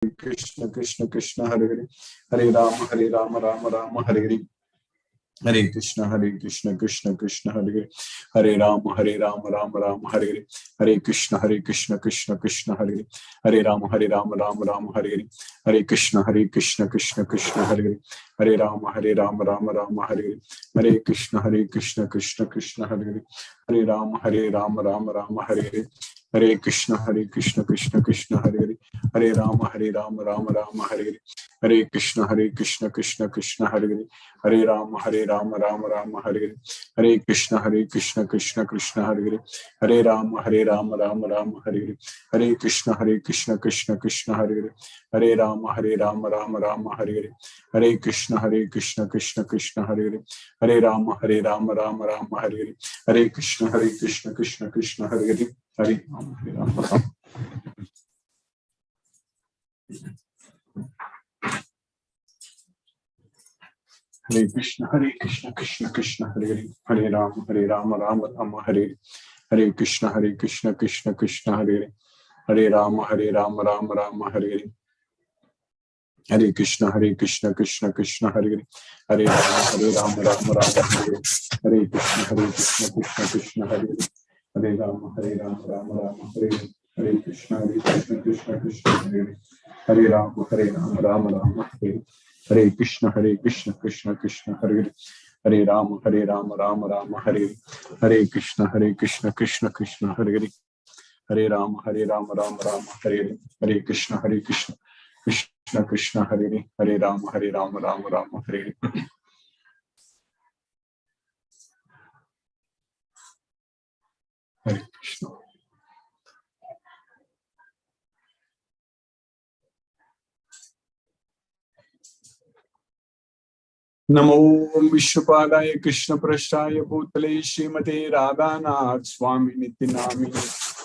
Krishna Krishna Krishna Hare Hare Hare Rama Rama Hare Hare Hare Krishna Krishna Krishna Hare Hare Hare Rama Rama Hare Hare Hare Krishna Krishna Krishna Hare Hare Hare Rama Rama Hare Hare Hare Krishna Krishna Krishna Hare Hare Hare Rama Rama Hare Hare Hare Krishna Krishna Krishna Hare Hare Hare Rama Rama Hare Hare Hare Krishna Krishna Krishna Hare Hare Hare Rama Rama Hare Hare Hare Krishna Krishna Krishna Hare Hare Hare Rama Rama Hare Hare Hare Krishna Krishna Krishna Hare Hare Hare Rama Rama Hare Hare Hare Krishna Krishna Krishna Hare Hare Hare Rama Rama Hare Hare Hare Krishna Krishna Krishna Hare Hare Hare Rama Rama Hare Hare Hare Krishna Krishna Krishna Hare Hare Hare Rama Hare Krishna Krishna Krishna Hare Hare Hare Rama Rama Hare Hare Hare Krishna Krishna Krishna Hare Hare Hare Rama Rama Hare Hare Hare Krishna Krishna Krishna Hare Hare Hare Rama Rama Hare Hare Hare Krishna Krishna Hare Hare Hare Rama Rama Hare Hare Hare Krishna Krishna Krishna Hare Hare Hare Rama Hare Hare Hare Krishna Krishna Krishna Hare Hare Hare Rama Rama Hare Hare Hare Krishna Krishna Krishna Hare Hare Hare Rama Rama Hare Hare Hare Krishna Krishna Krishna Hare Hare Hare Rama Rama Hare Hare Hare Krishna. Namo Vishnupadaya Krishna Prasthaya Bhutale Srimate Radhanath Swami Niti Namine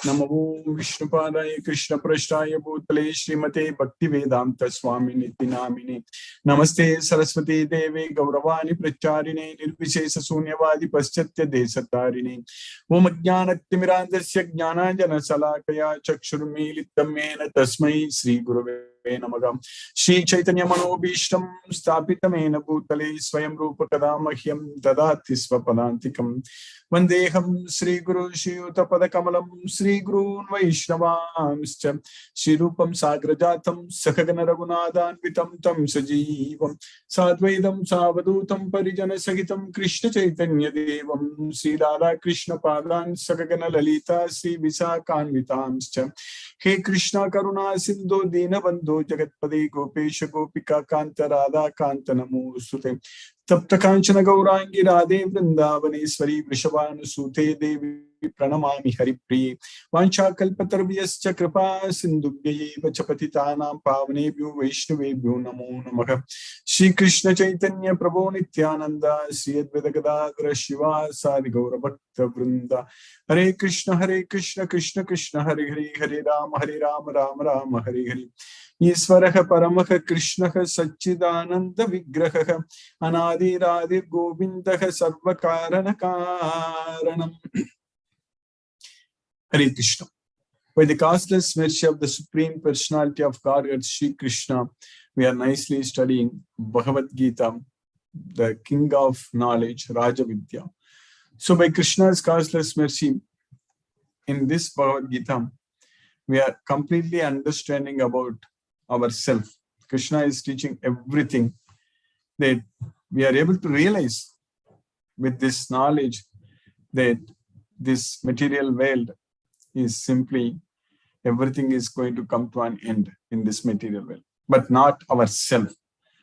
Namo Vishnupadaya Krishna Prasthaya Bhutale Srimate Bhaktivedanta Swami Niti Namine Namaste Saraswati Devi Gauravani Pracharine Nirvishesha Sunyavadi Paschatya Desatarine Om Jnanatimirandasya Jnananjana Salakaya Chakshurmilitam Mena Tasmai Sri Gurave Namaha Shri Chaitanya Manobhishtam Sthapitamena Bhutale Swayam Rupa Kadamahyam Dadati Swapadantikam Vandeham Sri Guru Shri Utapada Kamalam Sri Guru Vaishnavamscha Shri Rupam Sagrajatam Sakagana Raghunadan Vitam Tam Sajivam Sadvaidam Savadutam Parijana Sahitam Krishna Chaitanya Devam Sri Radha Krishna Padan Sakagana Lalita Sri Visakan Vitamscha He Krishna Karuna Sindhu Dina Bandhu Jagatpade Gopesha Gopika Kanta Radha Kanta Namo Sute Tapta Kanchana Gaurangi Radhe Vrindavaneshwari Vrishabhanu Sute Devi Pranamami Haripriye Vancha Kalpatarvyascha Kripa Sindhubhyeva Chapatitanam Pavanebhyo Vaishnavebhyo Namo Namaha Shri Krishna Chaitanya Prabhu Nityananda Sri Advaita Gadadhara Shiva Sadi Gaura Bhakta Vrinda Hare Krishna Krishna Krishna Hare Hare Hare Rama Rama Hare Hare Isvaraha Paramaha Krishnaha Satchidananda Vigraha Anadi Radhi Govindaha Sarvakarana Karanam Hare Krishna. By the causeless mercy of the Supreme Personality of Godhead, Sri Krishna, we are nicely studying Bhagavad Gita, the king of knowledge, Raja Vidya. So by Krishna's causeless mercy, in this Bhagavad Gita, we are completely understanding about ourselves. Krishna is teaching everything that we are able to realize with this knowledge that this material world is simply, everything is going to come to an end in this material world, but not ourself.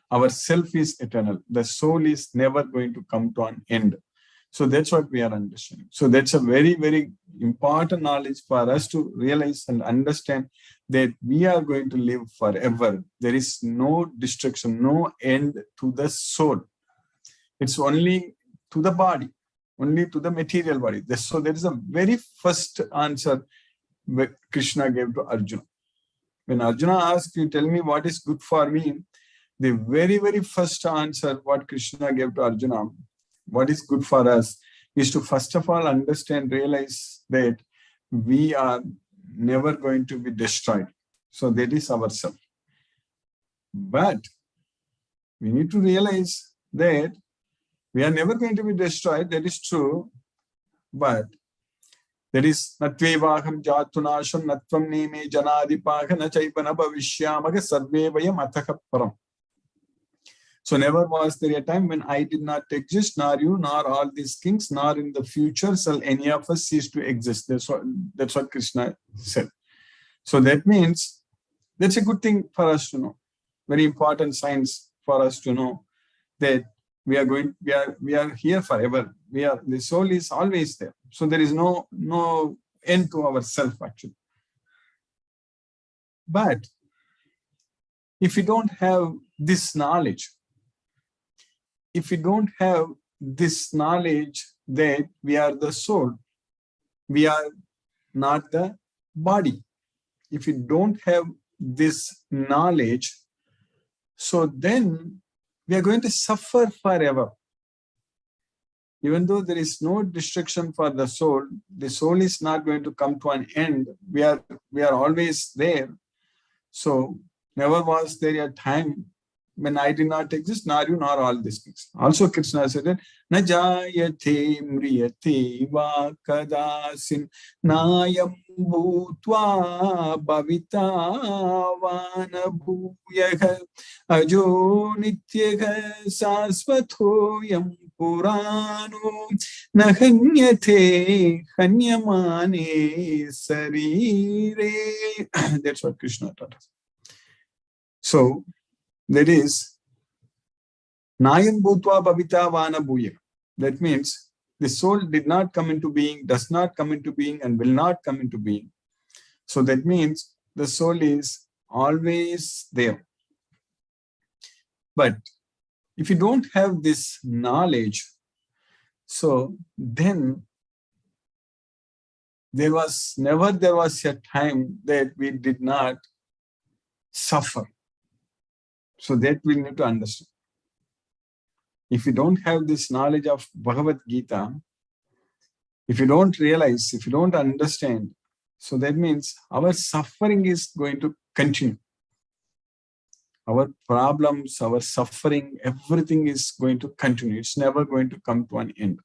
Ourself is eternal. The soul is never going to come to an end. So that's what we are understanding. So that's a very, very important knowledge for us to realize and understand that we are going to live forever. There is no destruction, no end to the soul. It's only to the body, only to the material body. So there is a very first answer Krishna gave to Arjuna. When Arjuna asked, you tell me what is good for me, the very, very first answer what Krishna gave to Arjuna, what is good for us, is to first of all understand, realize that we are never going to be destroyed. So that is ourself. But we need to realize that we are never going to be destroyed. That is true. But that is Natvevaham Jatunasham Natvam Neme Janadipaka Nachaipana Bhavishyamaga Sarve Vayam Ataka Param. So never was there a time when I did not exist, nor you, nor all these kings, nor in the future shall any of us cease to exist. That's what Krishna said. So that means that's a good thing for us to know. Very important science for us to know that we are here forever. The soul is always there. So there is no end to ourself actually. But if we don't have this knowledge, that we are the soul, we are not the body. If we don't have this knowledge, so then we are going to suffer forever. Even though there is no destruction for the soul is not going to come to an end. We are always there. So never was there a time when I did not exist, nor you, nor all these things. Also Krishna said that, Na jayate mriyate va kadasin nayam bhutva bhavita vana bhuyaha ajo nityaha sasvathoyam purano nahanyate hanyamane sarire. That's what Krishna taught us. So that is Nayam Bhutva Bhavita Vana Bhuya. That means the soul did not come into being, does not come into being, and will not come into being. So that means the soul is always there. But if you don't have this knowledge, so then there was a time that we did not suffer. So that we need to understand. If you don't have this knowledge of Bhagavad Gita, if you don't realize, if you don't understand, so that means our suffering is going to continue. Our problems, our suffering, everything is going to continue. It's never going to come to an end.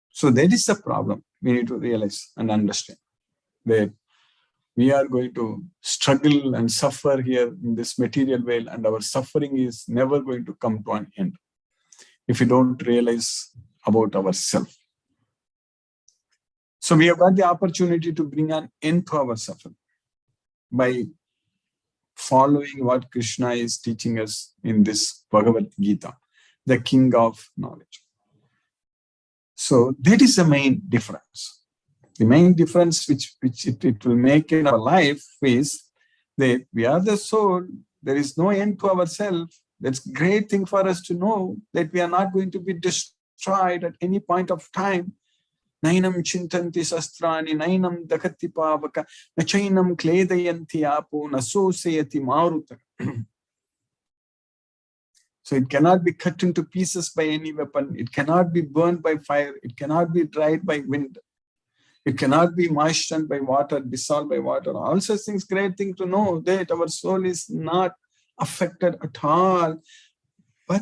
So that is the problem. We need to realize and understand that we are going to struggle and suffer here in this material world, and our suffering is never going to come to an end if we don't realize about ourselves. So we have got the opportunity to bring an end to our suffering by following what Krishna is teaching us in this Bhagavad Gita, the king of knowledge. So that is the main difference. The main difference which it will make in our life is that we are the soul. There is no end to ourselves. That's a great thing for us to know that we are not going to be destroyed at any point of time. Nainam chintanti sastrani, nainam dakati pavaka, nachainam kledayanti apo, nasosayati maruta. So it cannot be cut into pieces by any weapon. It cannot be burned by fire. It cannot be dried by wind. It cannot be moistened by water, dissolved by water. All such things, great thing to know that our soul is not affected at all. But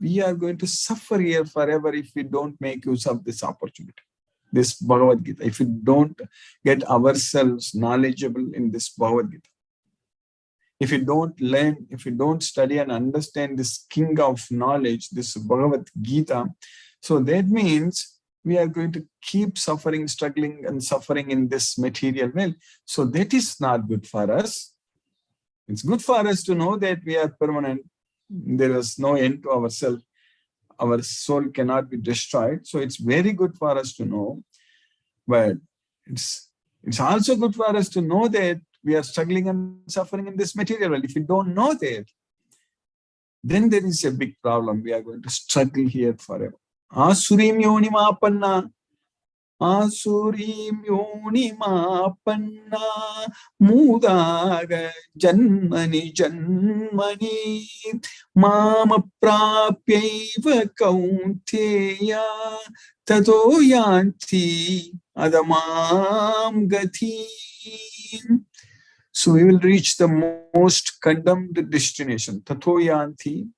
we are going to suffer here forever if we don't make use of this opportunity, this Bhagavad Gita. If we don't get ourselves knowledgeable in this Bhagavad Gita. If we don't learn, if we don't study and understand this king of knowledge, this Bhagavad Gita, so that means we are going to keep suffering, struggling and suffering in this material world. So that is not good for us. It's good for us to know that we are permanent. There is no end to ourselves. Our soul cannot be destroyed. So it's very good for us to know. But it's also good for us to know that we are struggling and suffering in this material world. If we don't know that, then there is a big problem. We are going to struggle here forever. Asurim yoni maapanna, Asurim yoni maapanna, Mudaga janmani janmani, Mama prapyaiva kaunteya, Tato yanti adamam gatim. So we will reach the most condemned destination. Tato yanti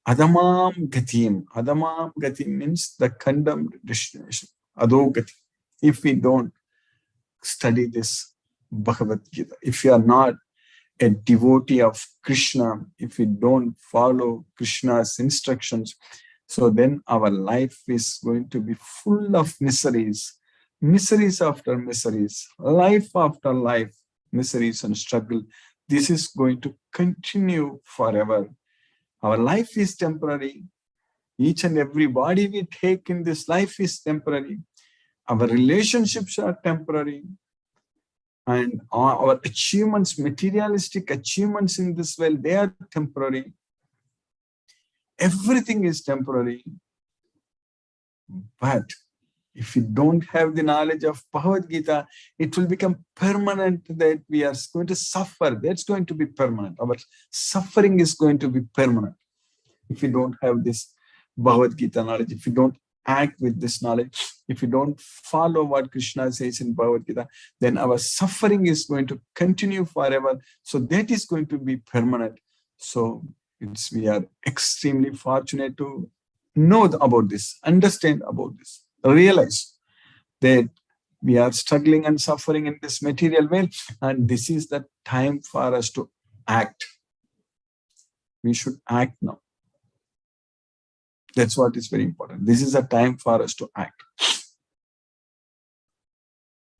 adamam gatim. Adamam gatim means the condemned destination. Adogati. If we don't study this Bhagavad Gita, if you are not a devotee of Krishna, if we don't follow Krishna's instructions, so then our life is going to be full of miseries, miseries after miseries, life after life, miseries and struggle. This is going to continue forever. Our life is temporary. Each and every body we take in this life is temporary. Our relationships are temporary. And our achievements, materialistic achievements in this world, they are temporary. Everything is temporary. But if we don't have the knowledge of Bhagavad Gita, it will become permanent that we are going to suffer. That's going to be permanent. Our suffering is going to be permanent. If we don't have this Bhagavad Gita knowledge, if we don't act with this knowledge, if we don't follow what Krishna says in Bhagavad Gita, then our suffering is going to continue forever. So that is going to be permanent. So we are extremely fortunate to know about this, understand about this, realize that we are struggling and suffering in this material world, and this is the time for us to act. We should act now. That's what is very important. This is a time for us to act.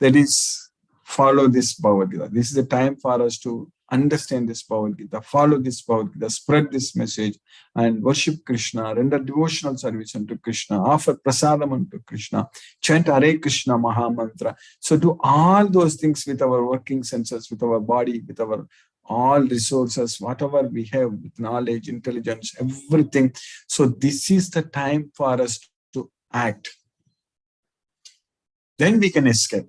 That is, follow this Bhagavad Gita. This is the time for us to understand this Bhagavad Gita, follow this Bhagavad Gita, spread this message, and worship Krishna, render devotional service unto Krishna, offer prasadam unto Krishna, chant Hare Krishna Maha Mantra. So do all those things with our working senses, with our body, with our all resources, whatever we have, with knowledge, intelligence, everything. So this is the time for us to act. Then we can escape.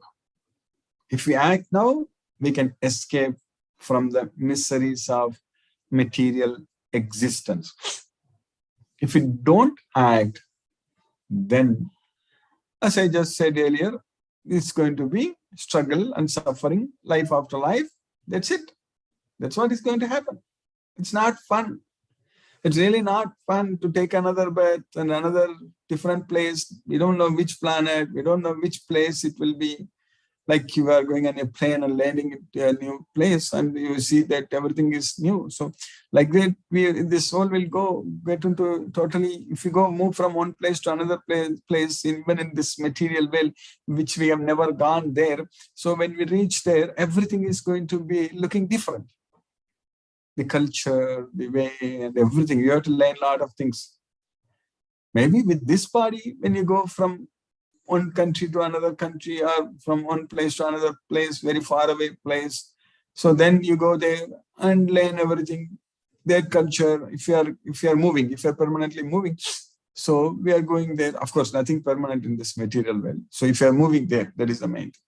If we act now, we can escape from the miseries of material existence. If we don't act, then, as I just said earlier, it's going to be struggle and suffering, life after life. That's it. That's what is going to happen. It's not fun. It's really not fun to take another birth and another different place. We don't know which planet. We don't know which place it will be. Like you are going on a plane and landing at a new place, and you see that everything is new. So like that, this soul will get into totally, if you move from one place to another place, even in this material world, which we have never gone there. So when we reach there, everything is going to be looking different. The culture, the way, and everything. You have to learn a lot of things. Maybe with this body, when you go from one country to another country, or from one place to another place, very far away place. So then you go there and learn everything, their culture. If you are moving, if you are permanently moving, so we are going there. Of course, nothing permanent in this material world. So if you are moving there, that is the main thing.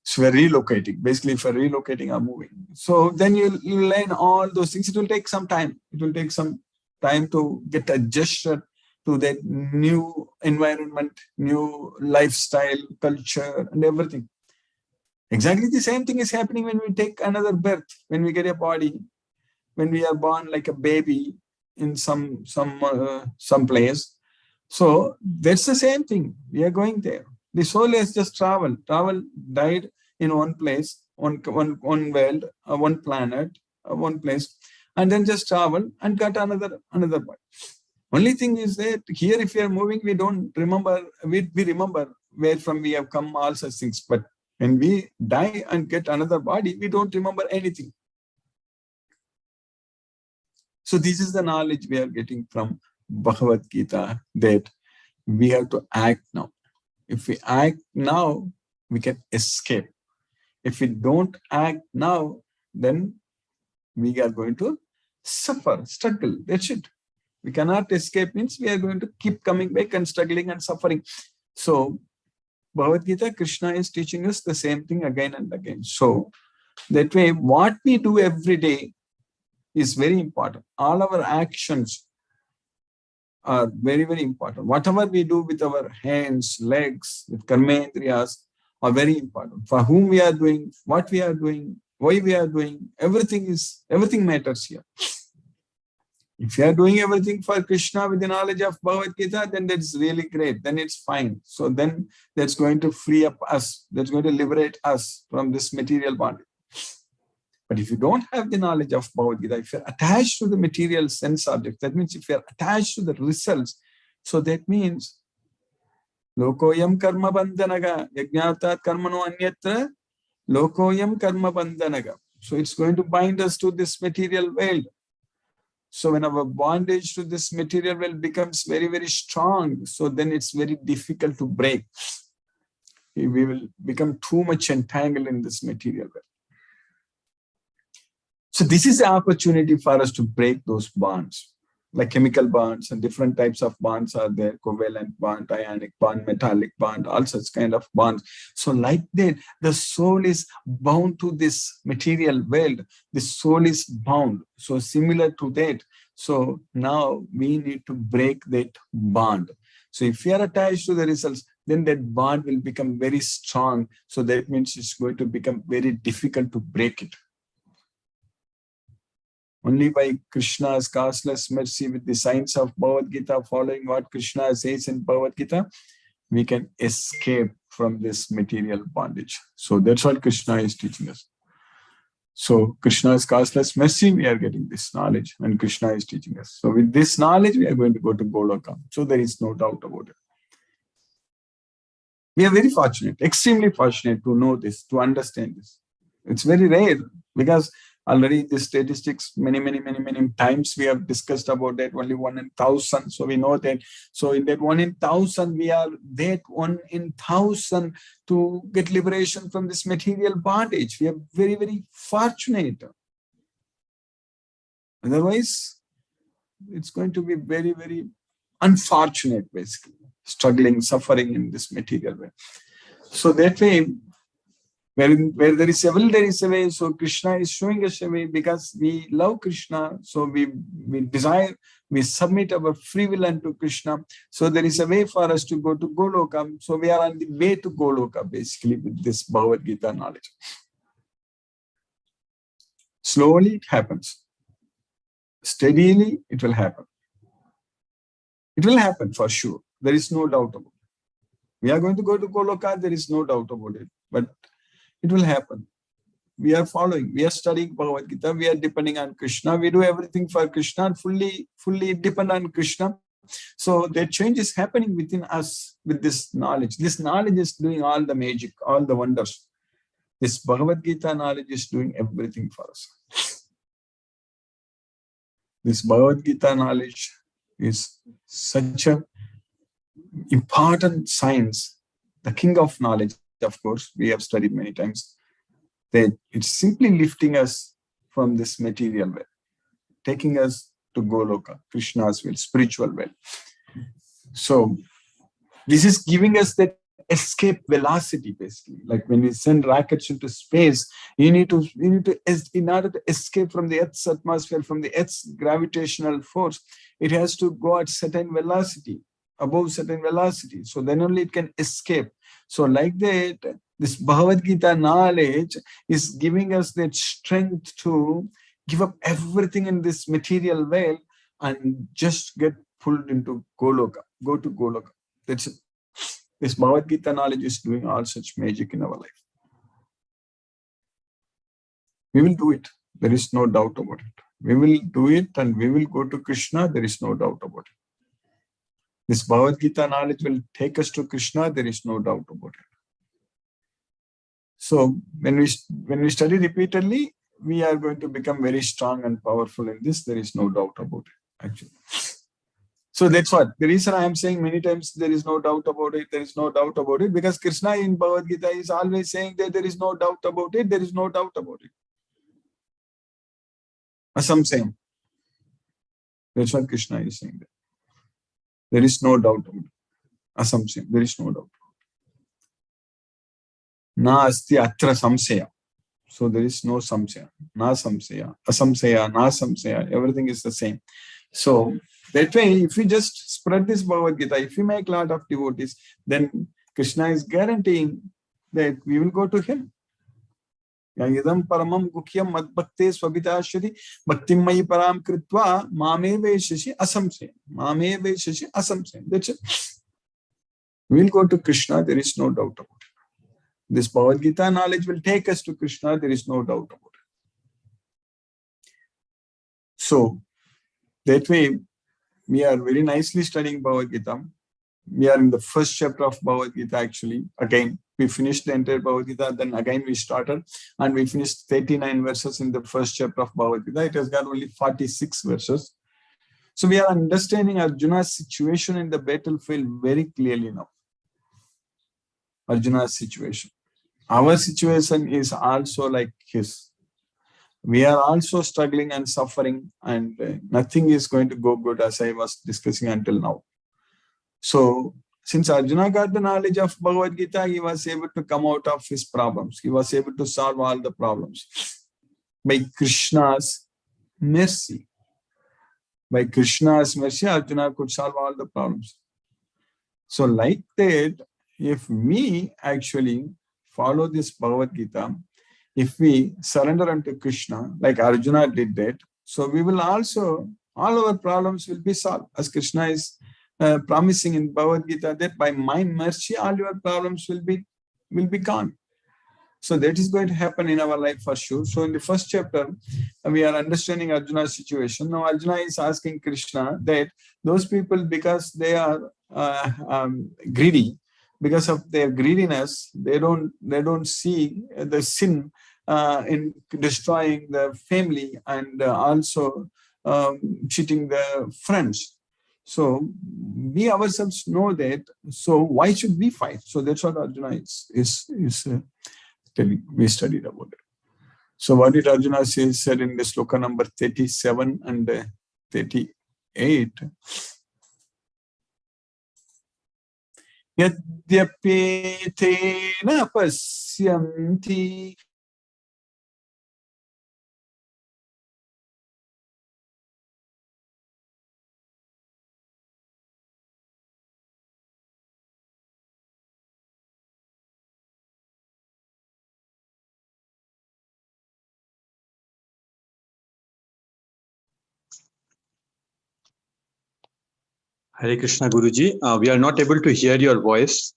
So we are relocating. Basically, if you are relocating or moving, so then you learn all those things. It will take some time. It will take some time to get adjusted to that new environment, new lifestyle, culture, and everything. Exactly the same thing is happening when we take another birth, when we get a body, when we are born like a baby in some place. So that's the same thing. We are going there. The soul has just traveled, died in one place, one world, one planet, one place, and then just travel and got another body. Only thing is that here, if we are moving, we don't remember, we remember where from we have come, all such things. But when we die and get another body, we don't remember anything. So this is the knowledge we are getting from Bhagavad Gita, that we have to act now. If we act now, we can escape. If we don't act now, then we are going to suffer, struggle. That's it. We cannot escape means we are going to keep coming back and struggling and suffering. So Bhagavad Gita, Krishna is teaching us the same thing again and again. So that way, what we do every day is very important. All our actions are very, very important. Whatever we do with our hands, legs, with karmendriyas are very important. For whom we are doing, what we are doing, why we are doing. Everything matters here. If you are doing everything for Krishna with the knowledge of Bhagavad Gita, then that's really great. Then it's fine. So then that's going to free up us. That's going to liberate us from this material bondage. But if you don't have the knowledge of Bhagavad Gita, if you're attached to the material sense object, that means if you're attached to the results, so that means Lokoyam karma bandhanaga yajnatat karmano anyatra Lokoyam karma bandhanaga. So it's going to bind us to this material world. So when our bondage to this material world becomes very, very strong, so then it's very difficult to break. We will become too much entangled in this material world. So this is the opportunity for us to break those bonds, like chemical bonds and different types of bonds are there, covalent bond, ionic bond, metallic bond, all such kind of bonds. So like that, the soul is bound to this material world. The soul is bound. So similar to that. So now we need to break that bond. So if we are attached to the results, then that bond will become very strong. So that means it's going to become very difficult to break it. Only by Krishna's causeless mercy with the signs of Bhagavad Gita, following what Krishna says in Bhagavad Gita, we can escape from this material bondage. So that's what Krishna is teaching us. So Krishna's causeless mercy, we are getting this knowledge, and Krishna is teaching us. So with this knowledge, we are going to go to Goloka. So there is no doubt about it. We are very fortunate, extremely fortunate to know this, to understand this. It's very rare because already the statistics, many times we have discussed about that, only 1 in 1,000. So we know that. So in that 1 in 1,000, we are that 1 in 1,000 to get liberation from this material bondage. We are very, very fortunate. Otherwise, it's going to be very, very unfortunate, basically, struggling, suffering in this material way. So that way, where there is a will, there is a way. So Krishna is showing us a way because we love Krishna. So we desire, we submit our free will unto Krishna. So there is a way for us to go to Goloka. So we are on the way to Goloka, basically, with this Bhagavad Gita knowledge. Slowly it happens. Steadily it will happen. It will happen for sure. There is no doubt about it. We are going to go to Goloka, there is no doubt about it. But it will happen. We are following, we are studying Bhagavad Gita, we are depending on Krishna, we do everything for Krishna and fully depend on Krishna. So that change is happening within us with this knowledge. This knowledge is doing all the magic, all the wonders. This Bhagavad Gita knowledge is doing everything for us. This Bhagavad Gita knowledge is such an important science, the king of knowledge. Of course, we have studied many times that it's simply lifting us from this material world, taking us to Goloka, Krishna's will, spiritual will. So this is giving us that escape velocity, basically. Like when we send rockets into space, you need to, in order to escape from the Earth's atmosphere, from the Earth's gravitational force, it has to go at certain velocity, above certain velocity. So then only it can escape. So like that, this Bhagavad Gita knowledge is giving us that strength to give up everything in this material world and just get pulled into Goloka, go to Goloka. That's it. This Bhagavad Gita knowledge is doing all such magic in our life. We will do it. There is no doubt about it. We will do it and we will go to Krishna. There is no doubt about it. This Bhagavad Gita knowledge will take us to Krishna. There is no doubt about it. So when we study repeatedly, we are going to become very strong and powerful in this. There is no doubt about it, actually. So that's what. The reason I am saying many times there is no doubt about it, there is no doubt about it, because Krishna in Bhagavad Gita is always saying that there is no doubt about it, there is no doubt about it. Asam saying. That's what Krishna is saying there. There is no doubt about it. Asam saying. There is no doubt. Na asti atra samsaya. So there is no samsaya. Na samsaya. Asamsaya. Na samsaya. Everything is the same. So that way, if we just spread this Bhagavad Gita, if we make a lot of devotees, then Krishna is guaranteeing that we will go to him. Yadam paramam gukyam madbhakte swabhitashati bhaktim mayi param kritva mame veshashi asamse. Mame veshashi asamse. That's it. We'll go to Krishna, there is no doubt about it. This Bhagavad Gita knowledge will take us to Krishna, there is no doubt about it. So, that way, we are very nicely studying Bhagavad Gita. We are in the first chapter of Bhagavad Gita actually. Again, we finished the entire Bhagavad Gita, then again we started and we finished 39 verses in the first chapter of Bhagavad Gita. It has got only 46 verses. So we are understanding Arjuna's situation in the battlefield very clearly now. Arjuna's situation. Our situation is also like his. We are also struggling and suffering, and nothing is going to go good, as I was discussing until now. So, since Arjuna got the knowledge of Bhagavad Gita, he was able to come out of his problems. He was able to solve all the problems by Krishna's mercy. By Krishna's mercy, Arjuna could solve all the problems. So, like that, if we actually follow this Bhagavad Gita, if we surrender unto Krishna, like Arjuna did that, so we will also, all our problems will be solved. As Krishna is promising in Bhagavad Gita that by my mercy, all your problems will be gone. So that is going to happen in our life for sure. So in the first chapter, we are understanding Arjuna's situation. Now Arjuna is asking Krishna that those people, because they are greedy, because of their greediness, they don't see the sin in destroying the family and also cheating the friends. So we ourselves know that. So why should we fight? So that's what Arjuna is telling. We studied about it. So what did Arjuna said in the sloka number 37 and 38? Yadyapetena pasyanti Hare Krishna Guruji, we are not able to hear your voice.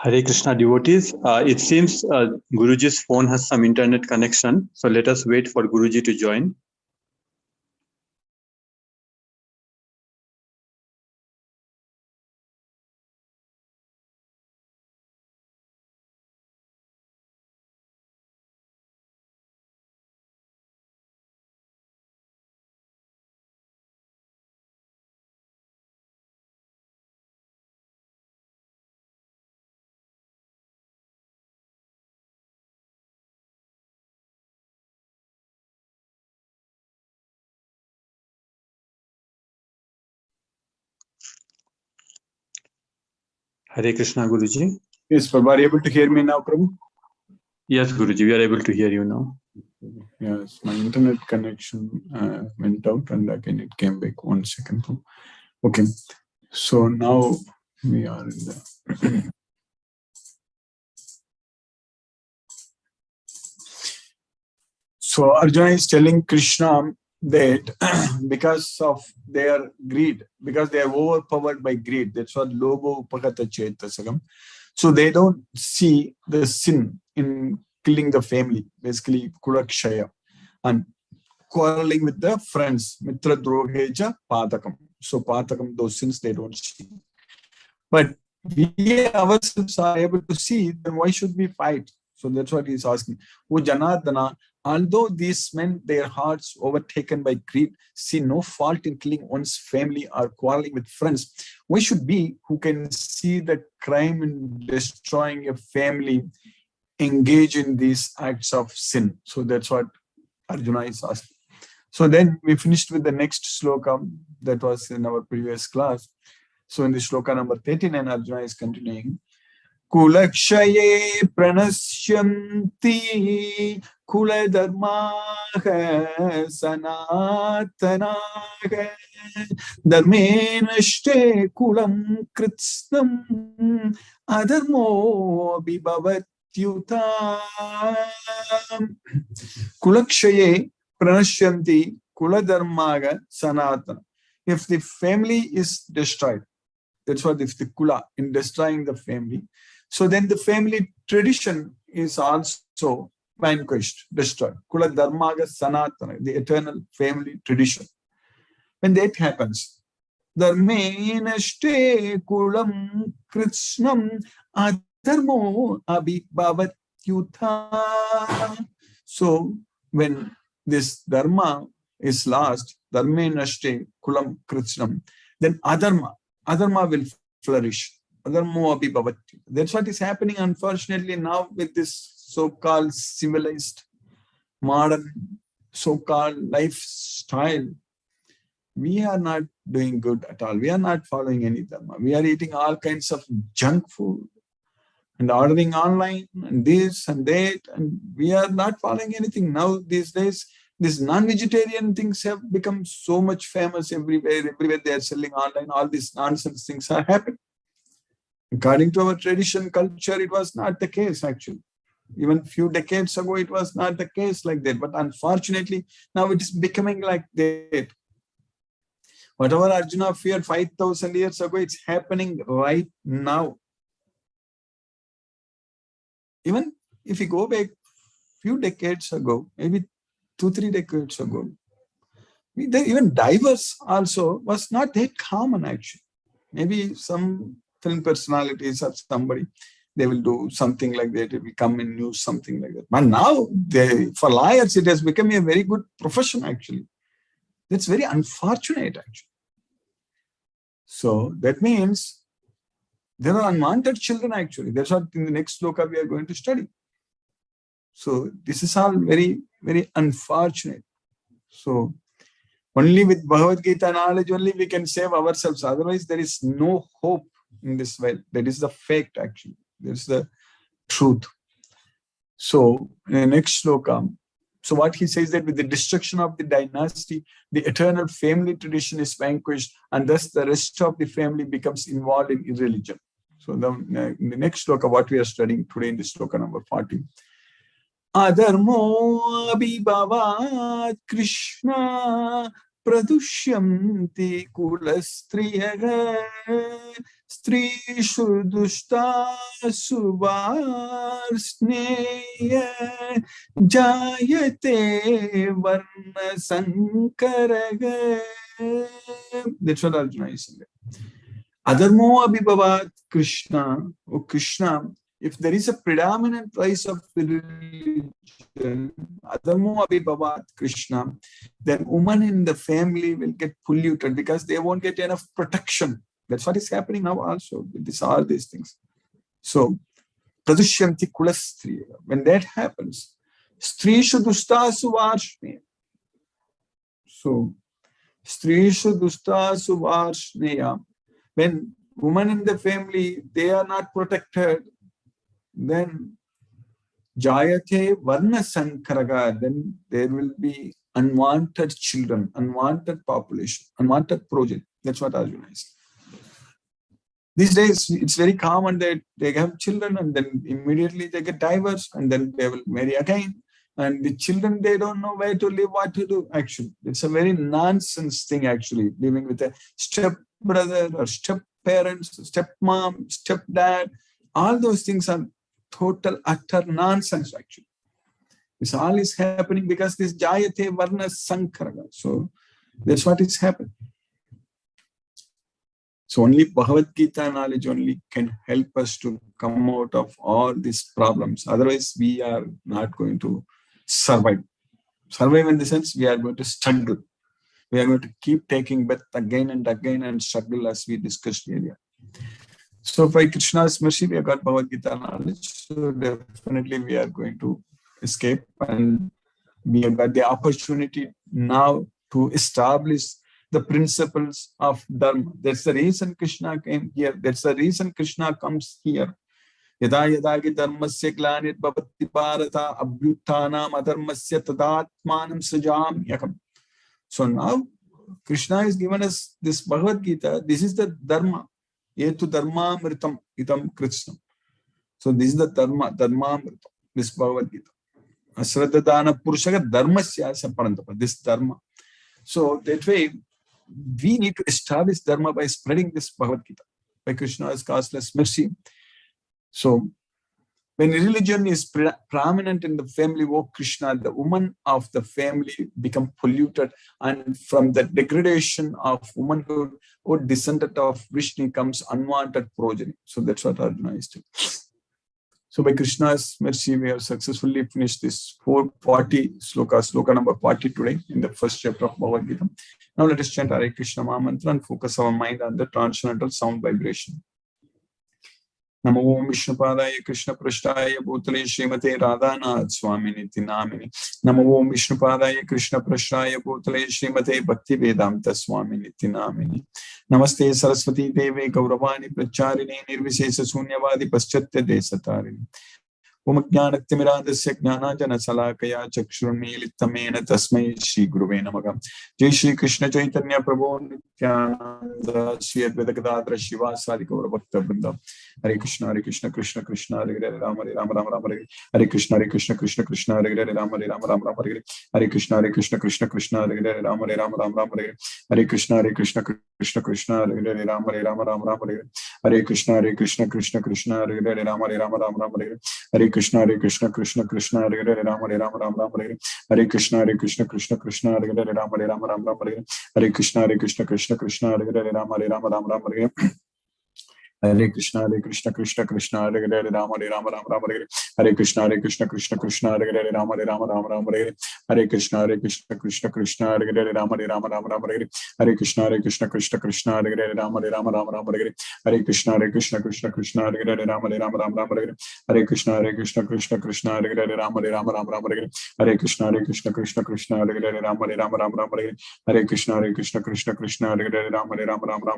Hare Krishna devotees, it seems Guruji's phone has some internet connection, so let us wait for Guruji to join. Hare Krishna Guruji. Yes, Prabhu, are you able to hear me now, Prabhu? Yes, Guruji, we are able to hear you now. Yes, my internet connection went out and again it came back. 1 second. Okay, so now we are in the... So Arjuna is telling Krishna that because of their greed, because they are overpowered by greed, that's what lobo upagata chetasagam. So they don't see the sin in killing the family, basically kurakshaya, and quarreling with the friends, mitra drogeja patakam. So patakam, those sins they don't see. But we ourselves are able to see, then why should we fight? So that's what he's asking. O Janardana, although these men, their hearts overtaken by greed, see no fault in killing one's family or quarreling with friends, why should we, who can see the crime in destroying a family, engage in these acts of sin? So that's what Arjuna is asking. So then we finished with the next sloka that was in our previous class. So in the sloka number 39, Arjuna is continuing. Kulakshaye pranashyanti kula dharmaha sanatanaha dharme nashte kulam kritsnam adharmo vibhavatyuta. Kulakshaye pranashyanti kula dharmaha sanatana. If the family is destroyed, that's what if the kula, in destroying the family, so then the family tradition is also vanquished, destroyed. Kula dharmaga sanatana, the eternal family tradition. When that happens, dharmenashte kulam krishnam adharmo abhibhavatyuta. So when this dharma is lost, dharmenashte kulam krishnam, then adharma will flourish. That's what is happening, unfortunately, now with this so-called civilized, modern, so-called lifestyle. We are not doing good at all. We are not following any dharma. We are eating all kinds of junk food and ordering online and this and that, and we are not following anything. Now, these days, these non-vegetarian things have become so much famous everywhere. Everywhere they are selling online. All these nonsense things are happening. According to our tradition, culture, it was not the case actually. Even a few decades ago, it was not the case like that. But unfortunately, now it is becoming like that. Whatever Arjuna feared 5,000 years ago, it's happening right now. Even if you go back a few decades ago, maybe 2-3 decades ago, even divorce also was not that common actually. Maybe some film personalities or somebody, they will do something like that. It will come in news, something like that. But now, for lawyers, it has become a very good profession actually. That's very unfortunate actually. So that means there are unwanted children actually. That's what in the next sloka we are going to study. So this is all very, very unfortunate. So only with Bhagavad Gita knowledge only we can save ourselves. Otherwise, there is no hope in this world. That is the fact actually. That is the truth. So in the next sloka, so what he says that with the destruction of the dynasty, the eternal family tradition is vanquished, and thus the rest of the family becomes involved in irreligion. So in the next sloka, what we are studying today in the sloka number 40. Adharmo abhibhavat Krishna pradushyanti kulastriyaga strishu dushta suvarsneya jayate varna sankaraga. That's what Arjuna is saying. Adharmo abhibhavat Krishna. Oh Krishna, if there is a predominant rise of religion, Adharmo abhibhavat Krishna, then women in the family will get polluted because they won't get enough protection. That's what is happening now also with all these things. So, pradushyanti kulastriya. When that happens, strishu dustasu varshneya. So, strishu dustasu varshneya. When women in the family, they are not protected, then jayate varna sankaraga, then there will be unwanted children, unwanted population, unwanted progeny. That's what Arjuna is. These days, it's very common that they have children and then immediately they get divorced and then they will marry again. And the children, they don't know where to live, what to do, actually. It's a very nonsense thing, actually, living with a step brother or step parents, step mom, step dad. All those things are total, utter nonsense, actually. This all is happening because this jayate varna sankaraga. So that's what is happening. So only Bhagavad Gita knowledge only can help us to come out of all these problems. Otherwise, we are not going to survive. Survive in the sense we are going to struggle. We are going to keep taking breath again and again and struggle as we discussed earlier. So by Krishna's mercy, we have got Bhagavad Gita knowledge. So definitely we are going to escape, and we have got the opportunity now to establish the principles of Dharma. That's the reason Krishna came here. That's the reason Krishna comes here. Yada yada ki dharmasya glanit bhavati bharata abhyuttanam adharmasya tadatmanam sajamyakam. So now Krishna has given us this Bhagavad Gita. This is the Dharma. Yetu dharma mritam itam Krishna. So this is the Dharma mritam, this Bhagavad Gita. Asraddha dana purushaga dharmasya saparantapa, this Dharma. So that way, we need to establish Dharma by spreading this Bhagavad Gita, by Krishna's causeless mercy. So when religion is prominent in the family of Krishna, the woman of the family become polluted, and from the degradation of womanhood or descendant of Vishnu comes unwanted progeny. So that's what Arjuna is doing. So by Krishna's mercy, we have successfully finished this 440 sloka number 40 today in the first chapter of Bhagavad Gita. Now let us chant Hare Krishna Mahamantra and focus our mind on the transcendental sound vibration. Namo Om Vishnupadaya Krishna Prasthaya Bhutale Srimate Radhanath Swaminiti Namini. Namo Om Vishnupadaya Krishna Prasthaya Bhutale Srimate Bhakti Vedanta Swaminiti Namini. Namaste Saraswati Deve Gauravani Pracharini Nirvishesha Sunyavadi Paschatya Desatarini. Om Jnanatimirandasya Jnanajana Salakaya Chakshurunmilitamena Tasmai Shri Guruve Namaha. Jai Shri Krishna Chaitanya Prabhu Nityananda Shri Advaita Gadadhara Shiva Sadi Gaura Bhakta Vrinda. Hare Krishna Krishna Krishna Hare Hare Rama Rama Hare Hare Krishna Krishna Krishna Hare Hare Rama Rama Hare Hare Krishna Krishna Krishna Hare Hare Rama Rama Hare Hare Krishna Krishna Krishna Hare Hare Rama Rama Hare Hare Krishna Krishna Krishna Hare Hare Rama Rama Hare Hare Krishna Krishna Krishna Hare Hare Rama Rama Hare Hare Krishna Krishna Krishna Hare Hare Rama Rama Hare Hare Krishna Krishna Krishna Hare Hare Rama Rama Hare Hare Hare Krishna Krishna Hare Hare Rama Hare Hare Krishna Krishna Krishna Hare Hare Rama Rama Hare Hare Krishna Krishna Krishna Hare Hare Rama Rama Hare Hare Krishna Krishna Krishna Hare Hare Rama Rama Hare Hare Krishna Krishna Krishna Hare Hare Rama Rama Hare Hare Krishna Krishna Krishna Hare Hare Rama Rama Hare Hare Krishna Krishna Krishna Hare Hare Rama Rama Hare Hare Krishna Krishna Krishna Hare Hare Rama Rama Hare Hare Krishna Krishna Krishna Hare Hare Rama Rama Hare Hare Krishna Krishna Krishna Hare Hare Rama Rama Hare Hare Krishna Krishna Krishna Hare Hare Rama Rama Hare Hare Krishna Krishna Krishna Hare Hare Rama Rama Hare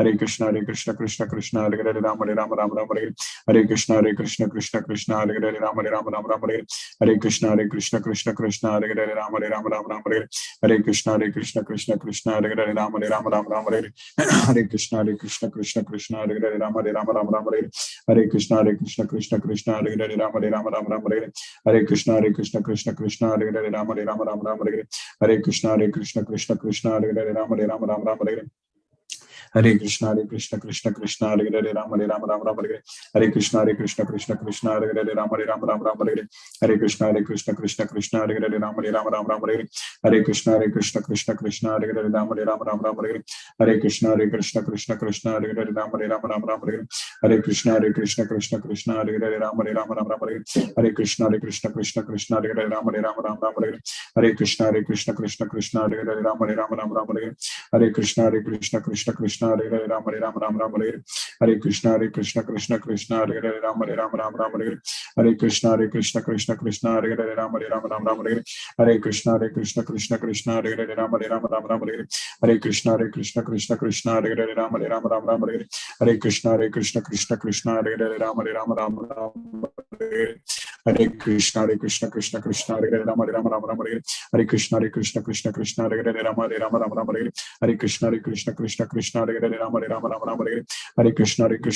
Hare Krishna Krishna Krishna Hare Hare Rama Rama Hare Hare Krishna Krishna Krishna Hare Hare Rama Rama Hare Hare Krishna Krishna Krishna Hare Hare Rama Rama Hare Hare Krishna Krishna Krishna Hare Hare Rama Rama Hare Hare Krishna Krishna Hare Hare Rama Rama Hare Hare Krishna Krishna Krishna Hare Hare Rama Rama Hare Hare Krishna Krishna Krishna Hare Hare Rama Rama Hare Hare Krishna Krishna Krishna Hare Hare Rama Rama Hare Hare Krishna Krishna Krishna Hare Hare Rama Rama Hare Hare Krishna Krishna Krishna Hare Hare Rama Rama Hare Hare Krishna Krishna Krishna Hare Hare Rama Rama Hare Hare Krishna Krishna Krishna Hare Hare Rama Rama Hare Hare Krishna Krishna Krishna Hare Hare Rama Hare Hare Krishna Krishna Krishna Hare Hare Rama Rama Hare Hare Krishna Krishna Krishna Hare Hare Rama Rama Hare Hare Krishna Krishna Krishna Hare Hare Rama Rama Hare Hare Krishna Krishna Krishna Hare Hare Rama Rama Hare Hare Krishna Krishna Krishna Hare Hare Rama Rama Hare Hare Krishna Krishna Krishna Hare Hare Rama Rama Hare Hare Krishna Krishna Krishna Hare Hare Rama Rama Hare Hare Krishna Krishna Krishna Hare Hare Rama Rama Hare Hare Krishna Krishna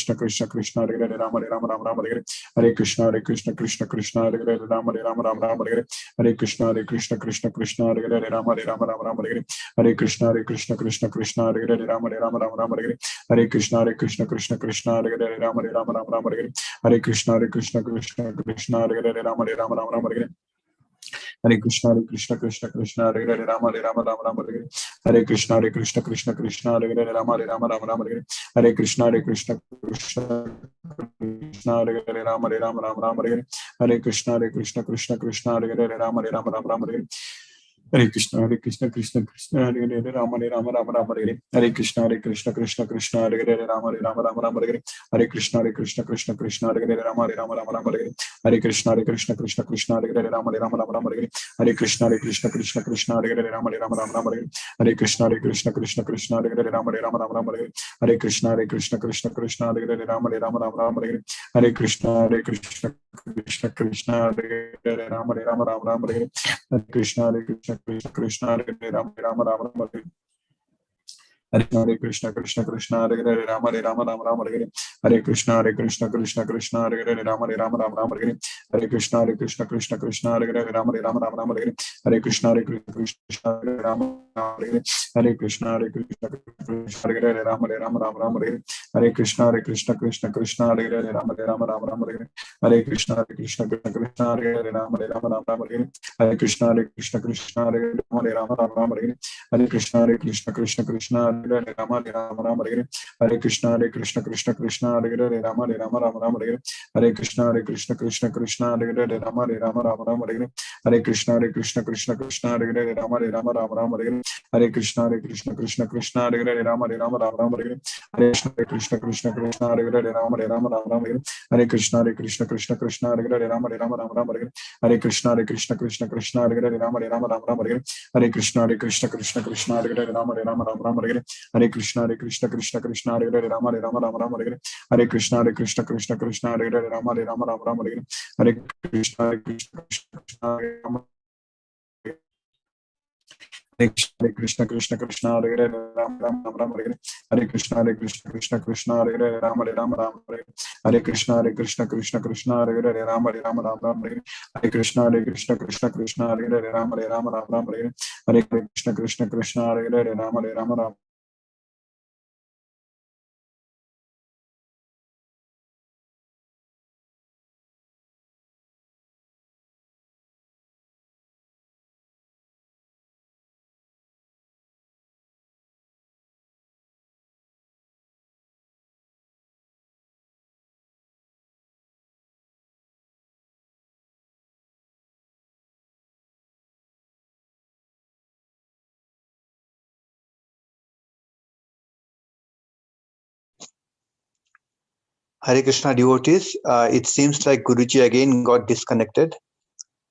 Krishna Hare Hare Rama Rama Hare Hare Krishna Krishna Krishna Hare Hare Rama Rama Hare Hare Krishna Krishna Krishna Hare Hare Rama Rama Hare Hare Krishna Krishna Krishna Hare Hare Rama Rama Hare Hare Krishna Krishna Krishna Hare Hare Rama Rama Hare Hare Krishna Krishna Krishna Hare Hare Rama Rama Hare Hare Krishna Krishna Hare Hare Rama Rama Hare Hare Krishna Krishna Krishna Hare Hare Rama Rama Hare Hare Krishna Krishna Krishna Hare Hare Rama Rama Hare Hare Krishna Krishna Krishna Hare Hare Rama Rama Hare Hare Krishna Krishna Krishna Hare Hare Rama Rama Rama Rama Hare Hare Krishna Krishna Krishna Hare Hare Rama Rama Rama Hare Hare Krishna Krishna Krishna Hare Hare Rama Rama Rama Hare Hare Krishna Krishna Krishna Hare Hare Rama Rama Rama Hare Hare Krishna Krishna Krishna Hare Hare Rama Rama Rama Hare Hare Krishna Krishna Krishna Hare Hare Rama Rama Rama Hare Hare Krishna Krishna Krishna Hare Hare Rama Rama Rama Hare Hare Krishna Krishna Hare Hare Rama Rama Hare Hare Krishna Krishna Hare Rama Rama Hare Hare Krishna Krishna Hare Hare Rama Rama Hare Hare Krishna Krishna Hare Hare Rama Rama Hare Hare Krishna Krishna Hare Hare Rama Rama Hare Hare Krishna Krishna Hare Hare Rama Hare Krishna Krishna Hare Hare Rama Rama Hare Hare Krishna Krishna Hare Hare Rama Rama Hare Hare Krishna Krishna Hare Hare Rama Rama Hare Hare Krishna Krishna Hare Hare Rama Rama Hare Hare Krishna Krishna Hare Rama Rama Hare Hare Krishna Krishna Hare Hare Rama Rama Hare Hare Krishna Krishna Hare Hare Rama Rama Hare Hare Krishna Krishna Hare Hare Rama Rama Hare Hare Krishna Krishna Hare Hare Rama Rama Hare Hare Krishna Krishna Hare Hare Rama Rama Hare Hare Krishna Krishna Hare Hare Rama Rama Hare Hare Krishna Krishna Hare Hare Rama Rama Hare Hare Krishna Krishna Hare Hare Rama Rama Hare Hare Krishna Krishna Hare Hare Rama Rama Hare Hare Krishna Krishna Hare Hare Rama Rama Hare Hare Krishna Krishna Hare Rama Hare Krishna Krishna Hare Hare Rama Hare Hare Krishna Krishna Hare Hare Rama Rama Hare Hare Krishna Krishna Hare Hare Rama Rama Hare Hare Krishna Krishna Hare Hare Rama Rama Hare Hare Krishna Krishna Hare Hare Rama Rama Hare Krishna devotees, it seems like Guruji again got disconnected.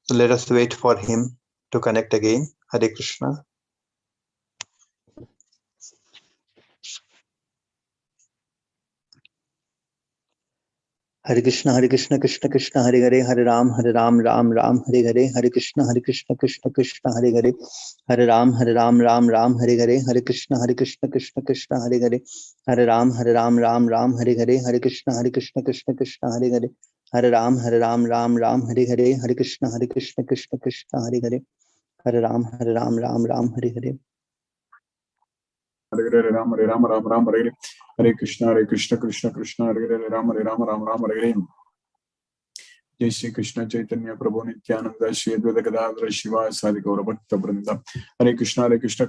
So let us wait for him to connect again. Hare Krishna. Hare Krishna Krishna Krishna Hare Hare Hare Ram Ram Ram Hare Hare Hare Krishna Krishna Krishna Hare Hare Hare Ram Ram Hare Hare Hare Krishna Krishna Krishna Hare Hare Hare Ram Ram Hare Hare Hare Krishna Krishna Hare Hare Hare Ram Ram Hare Hare Hare Krishna Krishna Hare Hare Hare Ram Hare Hare Hare Rama Hare Hare Krishna Krishna Hare Hare Rama Rama Hare Jai Shri Krishna Chaitanya Prabhu Nityananda Shri Advaita Gadadhara Shiva Sadi Gaura Bhakta Vrinda Hare Krishna Krishna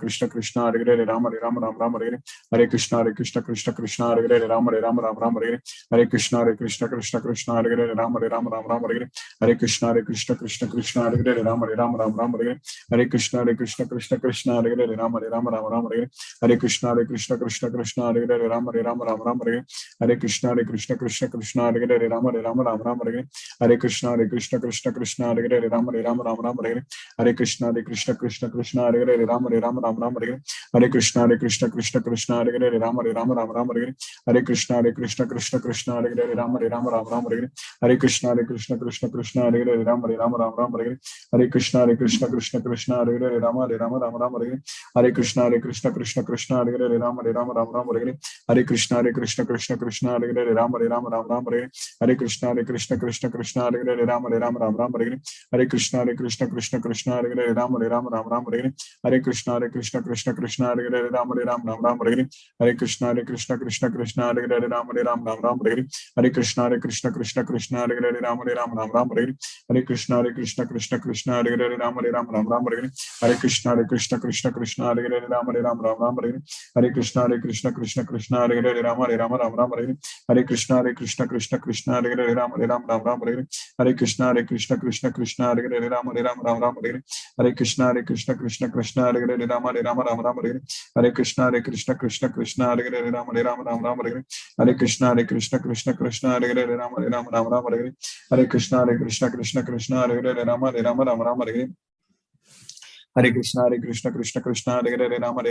Hare Hare Rama Rama Hare Hare Krishna Krishna Hare Hare Rama Rama Hare Hare Krishna Krishna Hare Hare Rama Rama Hare Hare Krishna Krishna Hare Hare Rama Rama Hare Hare Krishna Krishna Hare Hare Rama Rama Hare Hare Krishna Krishna Hare Hare Rama Rama Hare Hare Krishna Krishna Hare Hare Rama Rama Hare Hare Krishna Krishna Hare Hare Rama Hare Hare Krishna Krishna Hare Hare Rama Rama Hare Hare Krishna Krishna Hare Hare Rama Rama Hare Hare Krishna Krishna Hare Hare Rama Rama Hare Hare Krishna Krishna Hare Hare Rama Rama Hare Hare Krishna Krishna Hare Hare Rama Rama Hare Hare Krishna Krishna Hare Hare Rama Rama Hare Hare Krishna Krishna Hare Hare Rama Rama Hare Hare Krishna Krishna Hare Hare Rama Rama Hare Hare Krishna Krishna Hare Hare Rama Rama Hare Hare Krishna Krishna Hare Hare Rama Rama Hare Hare Krishna Krishna Hare Hare Rama Rama Hare Hare Krishna Krishna Hare Hare Rama Rama Hare Hare Krishna Krishna Hare Hare Rama Rama Hare Hare Krishna Krishna Hare Hare Rama Rama Hare Hare Krishna Krishna Hare Hare Rama Rama Hare Hare Krishna Krishna Hare Hare Rama Rama Hare Hare Krishna Krishna Hare Hare Rama Rama Hare Hare Hare Krishna Krishna Krishna Hare Hare Rama Rama Rama Hare Hare Krishna Krishna Krishna Hare Hare Rama Rama Rama Hare Hare Krishna Krishna Krishna Hare Hare Rama Rama Rama Hare Hare Krishna Krishna Krishna Hare Hare Rama Rama Rama Hare Hare Krishna Krishna Krishna Hare Hare Rama Rama Hare Hare Krishna Krishna Hare Hare Rama Rama Hare Hare Krishna Krishna Krishna Hare Hare Rama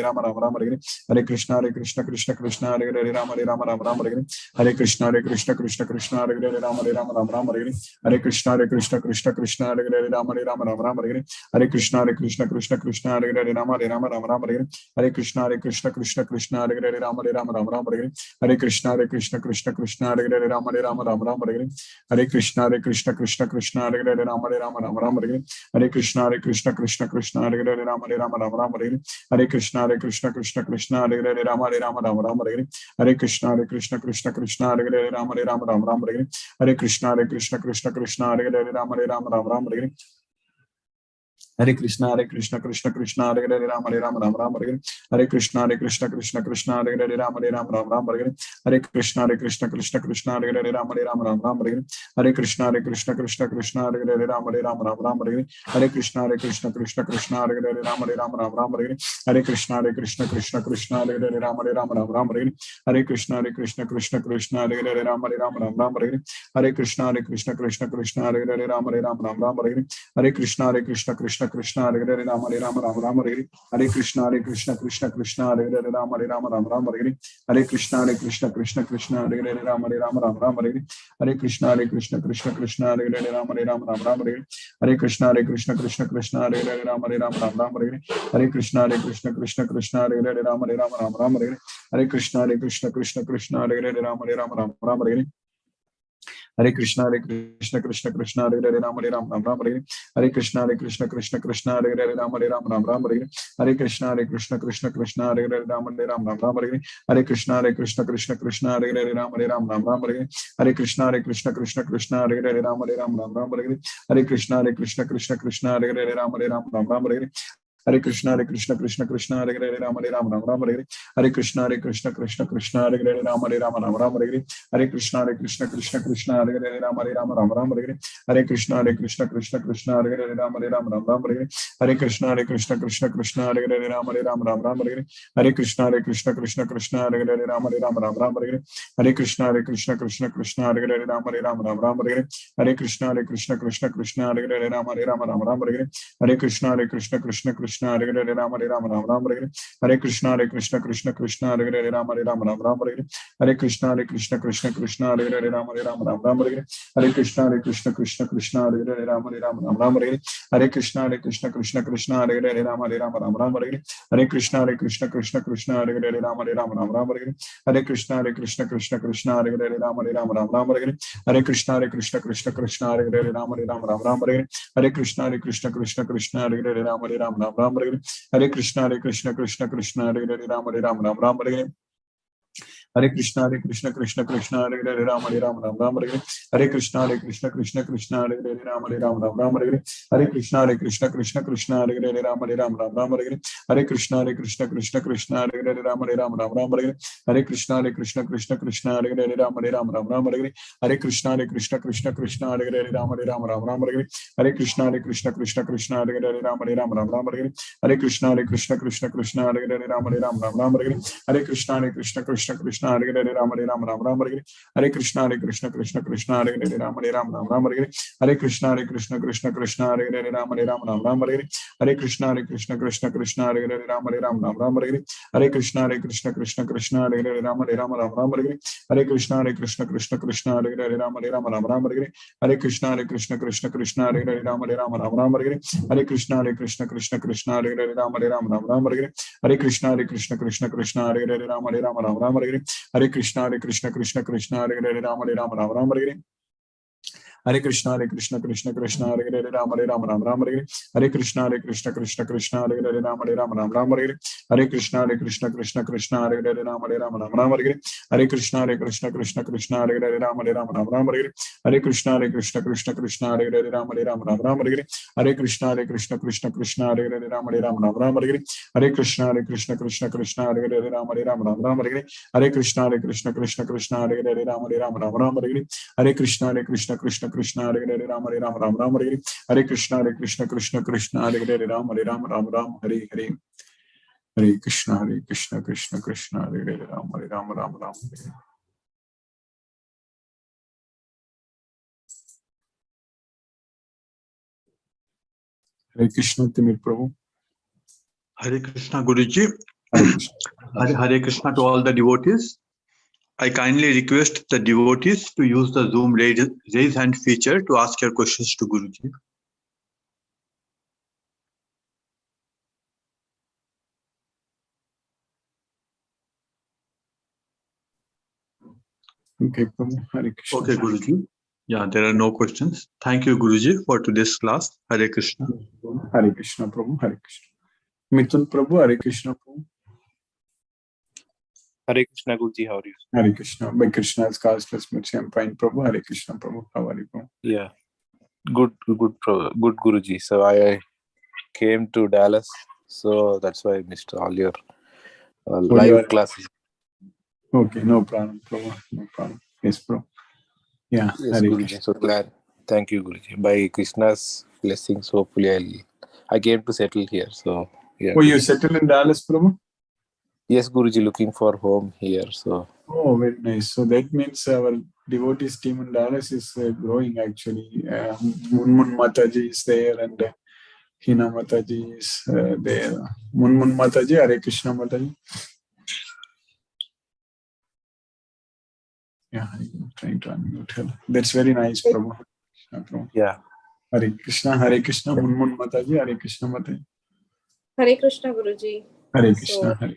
Rama Hare Hare Krishna Krishna Krishna Hare Hare Rama Rama Hare Hare Krishna Krishna Krishna Hare Hare Rama Rama Hare Hare Krishna Krishna Krishna Hare Hare Rama Rama Hare Hare Krishna Krishna Krishna Hare Hare Rama Rama Hare Hare Krishna Krishna Krishna Hare Hare Rama Rama Hare Hare Krishna Krishna Krishna Hare Hare Rama Rama Hare Hare Krishna Krishna Krishna Hare Hare Rama Rama Hare Hare Krishna Krishna Krishna Hare Hare Rama Rama Hare Hare Krishna Krishna Krishna Hare Hare Rama Rama Hare Hare Krishna Krishna Krishna Hare Hare Rama Rama Hare Hare Krishna Krishna Hare Hare Rama Rama Hare Hare Krishna Krishna Krishna Hare Hare Rama Rama Hare Hare Krishna Krishna Krishna Hare Hare Rama Rama Hare Hare Krishna Krishna Krishna Hare Hare Rama Rama Hare Hare Krishna Krishna Krishna Hare Hare Rama Rama Hare Hare Krishna Krishna Krishna Hare Hare Rama Rama Hare Hare Krishna Krishna Krishna Hare Hare Rama Rama Hare Hare Krishna Krishna Krishna Hare Hare Rama Rama Hare Hare Krishna Krishna Krishna Hare Hare Rama Hare Hare Krishna Krishna Krishna Hare Hare Rama Rama Hare Hare Krishna Krishna Krishna Hare Hare Rama Rama Hare Hare Krishna Krishna Krishna Hare Hare Rama Rama Hare Hare Krishna Krishna Krishna Hare Hare Rama Rama Hare Hare Krishna Krishna Krishna Hare Hare Rama Rama Hare Hare Krishna Krishna Krishna Hare Hare Rama Rama Hare Hare Krishna Krishna Hare Hare Rama Rama Hare Hare Krishna Krishna Krishna Hare Hare Rama Rama Hare Hare Krishna Krishna Krishna Hare Hare Rama Rama Hare Hare Krishna Krishna Krishna Hare Hare Rama Rama Hare Hare Krishna Krishna Krishna Hare Hare Rama Rama Hare Hare Krishna Krishna Krishna Hare Hare Rama Rama Hare Hare Krishna Krishna Hare Hare Rama Rama Hare Hare Krishna Krishna Krishna Hare Hare Rama Rama Hare Hare Krishna Krishna Krishna Hare Hare Rama Rama Hare Hare Krishna Krishna Krishna Hare Hare Rama Rama Hare Hare Krishna Krishna Krishna Hare Hare Rama Rama Hare Hare Krishna Krishna Krishna Hare Hare Rama Rama Hare Hare Krishna Krishna Krishna Hare Hare Rama Rama Hare Hare Krishna Krishna Krishna Hare Hare Rama Rama Hare Hare Krishna Krishna Krishna Hare Hare Rama Rama Hare Hare Krishna Krishna Krishna Hare Hare Rama Rama Hare Hare Krishna Krishna Krishna Hare Hare Rama Rama Hare Hare Krishna Krishna Krishna Hare Hare Rama Rama Hare Hare Krishna Krishna Krishna Hare Hare Rama Rama Hare Hare Krishna Krishna Krishna Hare Hare Rama Rama Hare Hare Krishna Krishna Krishna Hare Hare Rama Rama Hare Hare Krishna Krishna Krishna Hare Hare Rama Rama Hare Hare Krishna Krishna Krishna Hare Hare Rama Rama Hare Hare Krishna Krishna Krishna Hare Hare Rama Rama Hare Hare Krishna Krishna Hare Hare Rama Rama Hare Hare Krishna Krishna Krishna Hare Hare Rama Rama Hare Hare Krishna Krishna Krishna Hare Hare Rama Rama Hare Hare Krishna Krishna Krishna Hare Hare Rama Rama Hare Hare Krishna Krishna Krishna Hare Hare Rama Rama Hare Hare Krishna Krishna Krishna Hare Hare Rama Rama Hare Hare Krishna Krishna Krishna Hare Hare Rama Rama Hare Hare Krishna Krishna Krishna Hare Hare Rama Rama Hare Hare Krishna Krishna Krishna Hare Hare Rama Rama Hare Hare Krishna Krishna Krishna Hare Hare Rama Rama Hare Hare Krishna Krishna Krishna Hare Hare Rama Rama Hare Hare Krishna Krishna Krishna Hare Hare Rama Rama Hare Hare Krishna Krishna Krishna Hare Hare Rama Rama Hare Hare Krishna Krishna Krishna Hare Hare Rama Rama Hare Hare Krishna Krishna Krishna Hare Hare Rama Rama Hare Hare Krishna Krishna Krishna Hare Hare Rama Rama Hare Hare Krishna Krishna Krishna Hare Hare Rama Rama Hare Hare Krishna Krishna Krishna Hare Hare Rama Rama Hare Hare Krishna Krishna Hare Hare Rama Rama Hare Hare Krishna Krishna Krishna Hare Hare Rama Rama Hare Hare Krishna Krishna Krishna Hare Hare Rama Rama Hare Hare Krishna Krishna Krishna Hare Hare Rama Rama Hare Hare Krishna Krishna Krishna Hare Hare Rama Rama Hare Hare Krishna Krishna Krishna Hare Hare Rama Rama Hare Hare Krishna Krishna Krishna Hare Hare Rama Rama Hare Hare Krishna Krishna Krishna Hare Hare Rama Rama Hare Hare Krishna Krishna Krishna Krishna Hare Hare Ram Hare Ram Ram Ram Hare Hare. Hare Krishna Krishna Krishna Hare Hare Ram Hare Ram Ram Ram Hare Hare. Hare Krishna Krishna Krishna Hare Hare Ram Hare Ram Ram Ram Hare Hare. Hare Krishna Timir Prabhu. Hare Krishna Guruji. Hare Krishna. Hare Krishna to all the devotees. I kindly request the devotees to use the Zoom raise hand feature to ask your questions to Guruji. Okay, Prabhu. Hare Krishna. Okay, Guruji. Yeah, there are no questions. Thank you, Guruji, for today's class. Hare Krishna. Hare Krishna Prabhu. Hare Krishna. Mithun Prabhu. Hare Krishna Prabhu. Hare Krishna Guruji, how are you? Hare Krishna. By Krishna's causeless mercy, I'm fine, Prabhu. Hare Krishna Prabhu. How are you, Prabhu? Yeah, good Guruji. So I came to Dallas, so that's why I missed all your live classes. Okay, no problem, Prabhu. No problem. Yes, Prabhu. Yeah, Yes, Hare Guruji. Krishna. So glad. Thank you, Guruji. By Krishna's blessings, hopefully I came to settle here. So yeah. Oh, you settled in Dallas, Prabhu? Yes, Guruji, looking for home here. So. Oh, very nice. So that means our devotees team in Dallas is growing actually. Munmun Mataji is there and Hina Mataji is there. Munmun Mataji, Hare Krishna Mataji. Yeah, I'm trying to unmute her. That's very nice, Prabhu. Yeah. Hare Krishna, Munmun Mataji, Hare Krishna Mataji. Hare Krishna Guruji. Hare Krishna, So, Hare.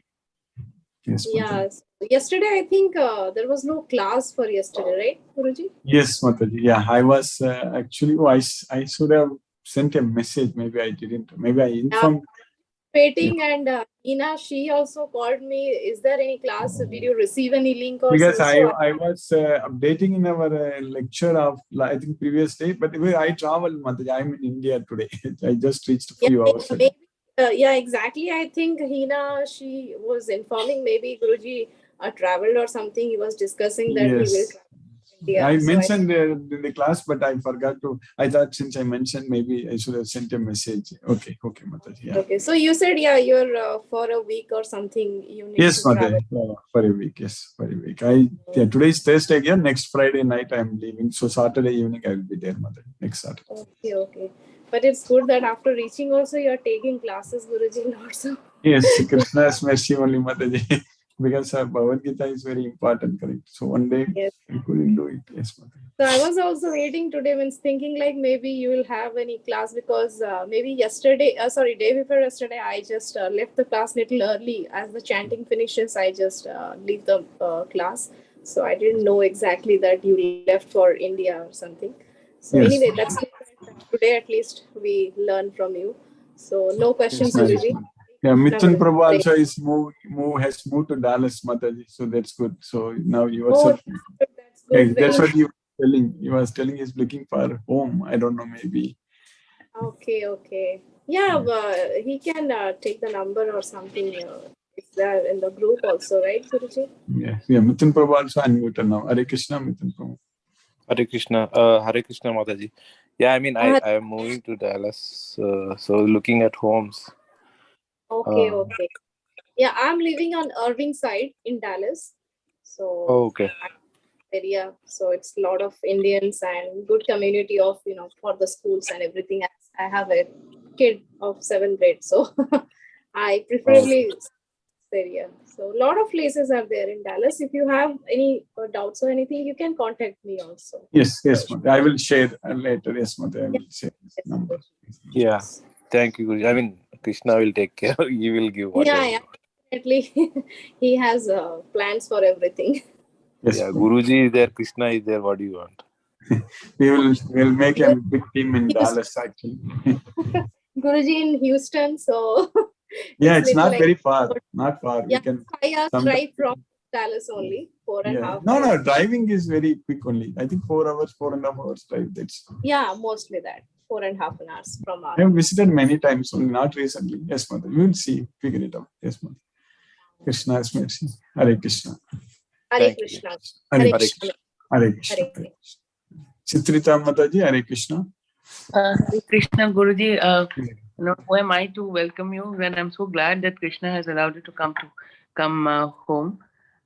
Yes, yeah. Mataji. So yesterday, I think there was no class for yesterday, right, Guruji? Yes, Mataji. Yeah, I was actually, I should have sent a message. Maybe I didn't. Maybe I informed. Waiting, and Ina, she also called me. Is there any class? Did you receive any link or Because something? I was updating in our lecture of, I think, previous day. But I traveled, Mataji. I'm in India today. I just reached a few hours ago. Yeah, exactly. I think Hina, she was informing maybe Guruji traveled or something. He was discussing that he will travel to India. I So mentioned in the class, but I forgot to. I thought since I mentioned, maybe I should have sent a message. Okay, Mataji. Yeah. Okay, so you said, yeah, you're for a week or something. You need Yes, to travel. Mataji. For a week. Yes, for a week. Today is Thursday again. Next Friday night I'm leaving. So Saturday evening I will be there, Mataji. Next Saturday. Okay. But it's good that after reaching also you're taking classes, Guruji, also. Yes, Krishna's mercy only, Mataji. Because Bhagavad Gita is very important, correct? So one day I couldn't do it. Yes, Mataji. So I was also waiting today, means thinking like maybe you will have any class because maybe day before yesterday, I just left the class little early. As the chanting finishes, I just leave the class. So I didn't know exactly that you left for India or something. So anyway, that's today at least we learn from you. So no questions, Guruji. Yeah, Mithun Prabhu also is has moved to Dallas, Mataji. So that's good. So now you are that's good. that's what you were telling. You was telling he's looking for home. I don't know, maybe. Okay. Yeah, he can take the number or something. It's there in the group also, right, Guruji? Yeah. Mithun Prabhu also unmuted now. Hare Krishna, Mithun Prabhu. Hare Krishna Mataji. Yeah, I mean, I am moving to Dallas, so looking at homes. Okay. Yeah, I'm living on Irving side in Dallas. So okay. Area. So it's a lot of Indians and good community of, for the schools and everything. I have a kid of 7th grade. So I preferably area. So a lot of places are there in Dallas. If you have any doubts or anything, you can contact me also. Yes, Mother. I will share later. Yes, Mother. I will share this number. Yeah. Thank you, Guruji. I mean, Krishna will take care. He will give whatever. Yeah. Definitely. He has plans for everything. Yes, yeah, Guruji is there, Krishna is there. What do you want? we'll make a big team in Dallas, actually. Guruji in Houston, so yeah, it's not very far. Not far. Yeah, we can 5 hours drive from Dallas only. 4.5 No, hours. driving is very quick only. I think 4 hours, 4.5 hours drive. That's Mostly that. 4.5 hours from our. I have visited many times, only not recently. Yes, Mother. We will see, figure it out. Yes, Mother. Krishna's mercy. Hare Krishna. Hare Krishna. Hare Krishna. Hare Krishna. Chitrita Mataji, Hare Krishna. Hare Krishna, Guruji. Who am I to welcome you when I'm so glad that Krishna has allowed you to come home,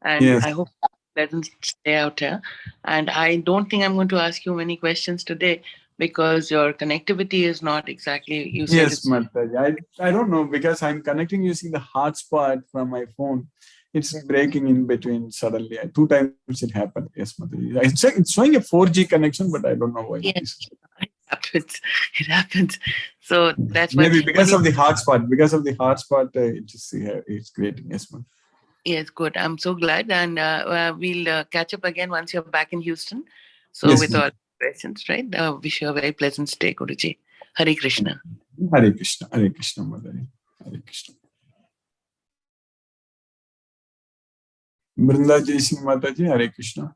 and Yes. I hope pleasant stay out here. And I don't think I'm going to ask you many questions today because your connectivity is not exactly. You said Yes, it's Mataji. I don't know because I'm connecting using the hotspot from my phone. It's breaking in between suddenly. 2 times it happened. Yes, Mataji. It's showing a 4G connection, but I don't know why. Yes. It happens. It happens. So that's why. Maybe because of the hotspot. Because of the hotspot, it's creating. Yes, Mataji. Yes, good. I'm so glad, and we'll catch up again once you're back in Houston. So Yes, with ma'am. all questions, right? Wish you a very pleasant stay, Guruji. Hare Krishna. Hare Krishna. Hare Krishna, Mataji. Hare Krishna. Brinda Jai Singh Mataji, Hare Krishna.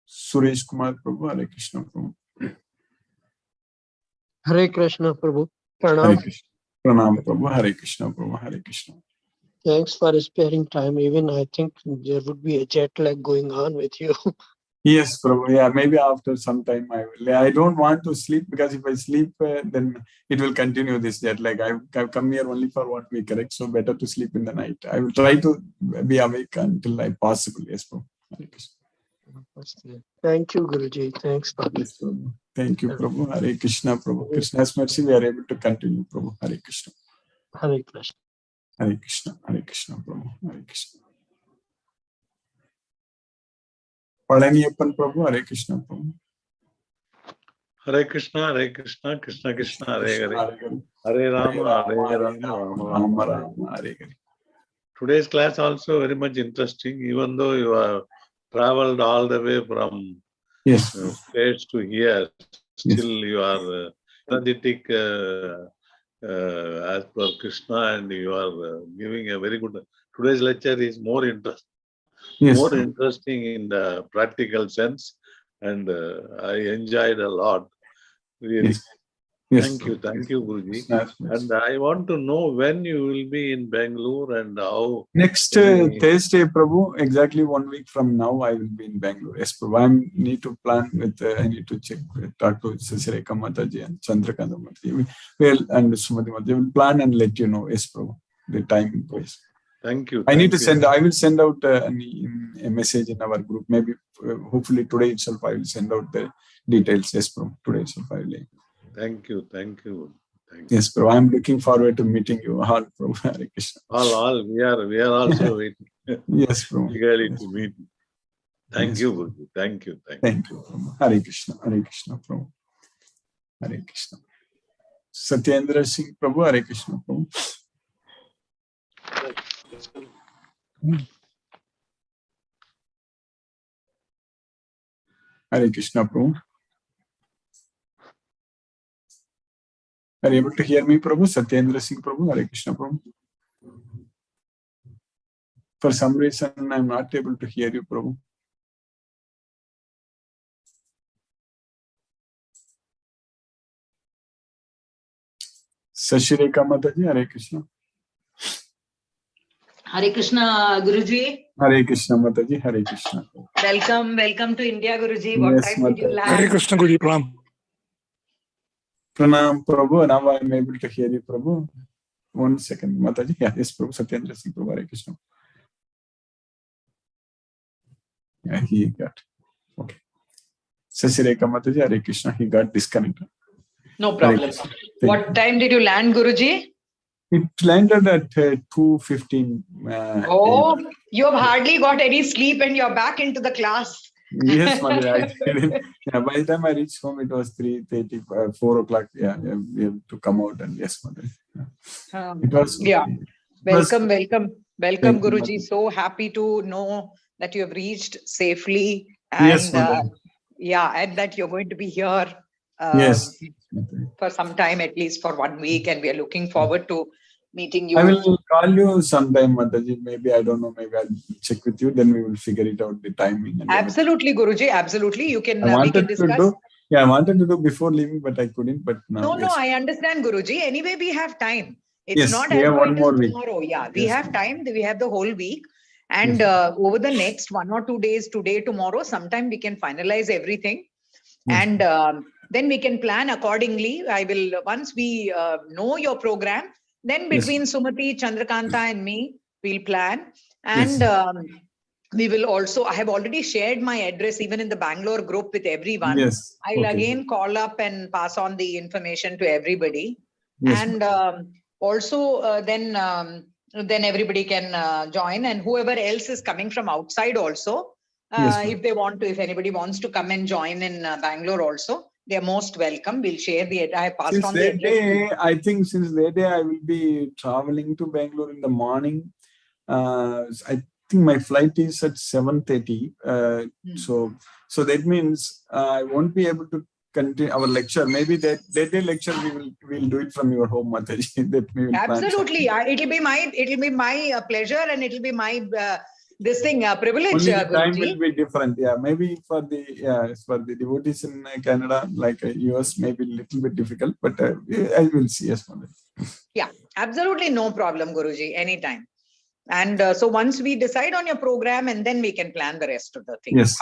Suresh Kumar Prabhu, Hare Krishna Prabhu. Hare Krishna Prabhu. Hare Pranam. Krishna. Pranam Prabhu, Hare Krishna Prabhu, Hare Krishna. Thanks for sparing time. Even I think there would be a jet lag going on with you. Yes, Prabhu. Yeah, maybe after some time I will. I don't want to sleep because if I sleep, then it will continue this jet lag. I've come here only for 1 week, correct? So better to sleep in the night. I will try to be awake until I possible. Yes, Prabhu. Hare Krishna. Thank you, Guruji. Thanks for Yes, Prabhu. Thank you, Prabhu. Hare Krishna, Prabhu. Krishna's mercy, we are able to continue, Prabhu. Hare Krishna. Hare Krishna. Hare Krishna. Hare Krishna, Prabhu. Hare Krishna. Palaniyappan Prabhu, Hare Krishna, Prabhu. Hare Krishna, Krishna Krishna, Hare Hare. Hare Rama, Rama, Rama. Hare Hare. Today's class also very much interesting, even though you have traveled all the way from Yes. states to here, still you are energetic as per Krishna, and you are giving a very good. Today's lecture is more interesting in the practical sense, and I enjoyed a lot. Really. Yes. Yes, Thank you, Guruji. Yes. And I want to know when you will be in Bangalore and how. Next Thursday, Prabhu, exactly 1 week from now, I will be in Bangalore. Yes, Prabhu. I need to plan with, I need to check, talk to Sasireka Mataji and Chandrakanta Mataji. And Sumati Mataji. We'll plan and let you know, yes, Prabhu, the time and place. Thank you. I will send out a message in our group. Maybe, hopefully today itself, I will send out the details. Yes, Prabhu. Today itself, I will. Thank you. Yes, Prabhu. I'm looking forward to meeting you all, Prabhu. Hare Krishna. All. We are also waiting. Yes, Prabhu. Eagerly to meet. Thank you, Guruji. Thank you. Thank you, Prabhu. Hare Krishna. Hare Krishna, Prabhu. Hare Krishna. Satyendra Singh Prabhu. Hare Krishna, Prabhu. Hare Krishna, Prabhu. Are you able to hear me, Prabhu? Satyendra Singh Prabhu. Hare Krishna, Prabhu. For some reason, I'm not able to hear you, Prabhu. Sashireka Mataji, Hare Krishna. Hare Krishna, Guruji. Hare Krishna Mataji, Hare Krishna. Welcome to India, Guruji. What Yes, time did you Mataji. land? Hare Krishna, Guruji. Pranam. Pranam, Prabhu. Now I'm able to hear you, Prabhu. 1 second, Mataji. Yeah, yes, Prabhu. Satyendra Singh Prabhu, Hare Krishna. Yeah, he got. Okay. Sashireka Mataji, Hare Krishna. He got disconnected. No problem. What time did you land, Guruji? It landed at 2:15. Oh, you have hardly got any sleep and you're back into the class. Yes, Mataji. Yeah, by the time I reached home, it was 3:30, 4 o'clock. Yeah, we have to come out and yes, Mataji. Yeah. It was. Yeah. Welcome, Guruji. You. So happy to know that you have reached safely and yes, and that you're going to be here yes. for some time, at least for 1 week, and we are looking forward to meeting you. I will call you sometime, Mataji. Maybe, I don't know, maybe I'll check with you, then we will figure it out, the timing. And absolutely, Guruji, absolutely. You can, we can discuss. I wanted to do before leaving, but I couldn't, but now. No, I understand, Guruji. Anyway, we have time. It's Yes, not we as have though one it is more week. tomorrow. Yeah, we Yes, have time. We have the whole week. And yes, over the next 1 or 2 days, today, tomorrow, sometime we can finalize everything. yes. And then we can plan accordingly. Once we know your program, then Yes. between Sumati, Chandrakanta and me, we'll plan. Yes. And we will also, I have already shared my address even in the Bangalore group with everyone. Yes. I'll Okay. again call up and pass on the information to everybody. Yes. And also then everybody can join, and whoever else is coming from outside also, Yes, ma'am. if they want to, if anybody wants to come and join in Bangalore also, they're most welcome. We'll share the, I have passed Since on the that address. day, I think since that day, I will be traveling to Bangalore in the morning. I think my flight is at 7:30. So that means I won't be able to continue our lecture. Maybe that day lecture we'll do it from your home, Mataji. That we will plan. Absolutely. It'll be my pleasure, and it'll be my privilege. Only the time Guruji. will be different. Yeah, maybe for the devotees in Canada, like US, maybe a little bit difficult, but I will see. Yes, Mataji. Yeah, absolutely no problem, Guruji. Anytime. And so once we decide on your program, and then we can plan the rest of the things. Yes,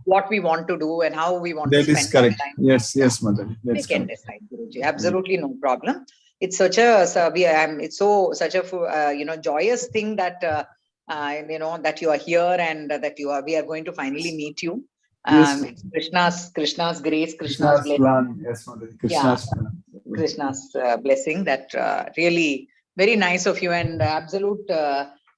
What we want to do and how we want that to is spend correct. time. Yes, Mataji. We That's can correct. decide, Guruji. Absolutely no problem. It's such a such a joyous thing that that you are here, and that we are going to finally meet you. Yes. It's Krishna's grace, Krishna's Krishna's blessing. plan. Yes, Mataji. Krishna's plan. Krishna's blessing. That really very nice of you, and absolute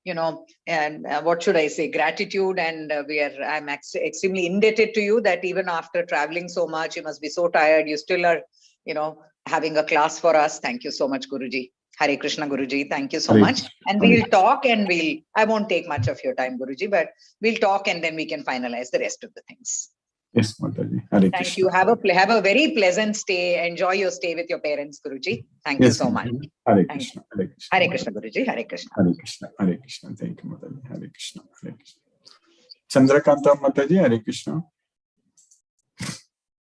and what should I say, gratitude. And I'm extremely indebted to you, that even after traveling so much, you must be so tired, you still are having a class for us. Thank you so much, Guruji. Hare Krishna, Guruji. Thank you so much. And we'll talk, and I won't take much of your time, Guruji, but we'll talk, and then we can finalize the rest of the things. Yes, Mataji. Hare Thank Krishna. you. Have a very pleasant stay. Enjoy your stay with your parents, Guruji. Thank you so much. Hare Thank Krishna. you. Hare Krishna, Guruji. Hare Krishna. Hare Krishna. Hare Krishna. Thank you, Mataji. Hare Krishna. Hare Krishna. Chandrakanta Mataji. Hare Krishna.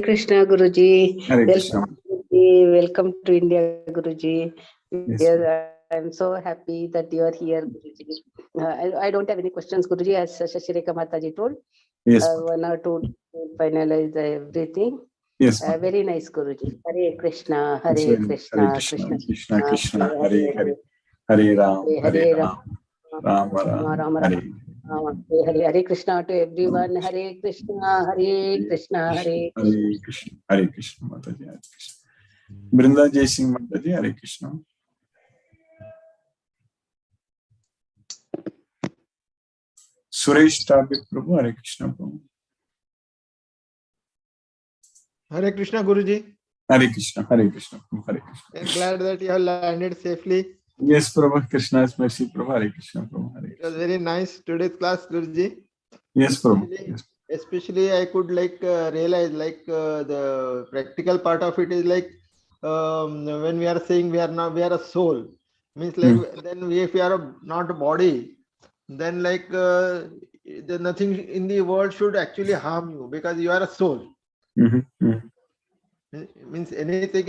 Krishna, Guruji. Hare Krishna. Welcome, Guruji. Welcome to India, Guruji. Yes, Yes, I'm so happy that you are here, Guruji. I don't have any questions, Guruji, as Shashirika Mataji told. Yes. 1 or 2 to finalize everything. Yes. Very nice, Guruji. Hare Krishna, Hare Hare Krishna, Krishna. Krishna Krishna Krishna. Hare Hare. Hare Ram. Hare Ram. Ram Ram. Hare. Hare Krishna to everyone. Hare Krishna, Hare Krishna, Hare Hare Krishna. Hare Krishna. Mataji. Hare Krishna. Brinda Jai Singh Mataji. Hare Krishna. Suresh Tabit Prabhu. Hare Krishna Prabhu. Hare Krishna, Guruji. Hare Krishna. Hare Krishna. Hare Krishna. I'm glad that you have landed safely. Yes, Prabhu. Krishna's mercy, Prabhu. Hare Krishna, Prabhu. Hare It was very nice today's class, Guruji. Yes, Prabhu. Yes. Especially I could realize the practical part of it is when we are saying we are a soul, means then if we are not a body, then nothing in the world should actually harm you, because you are a soul. Means anything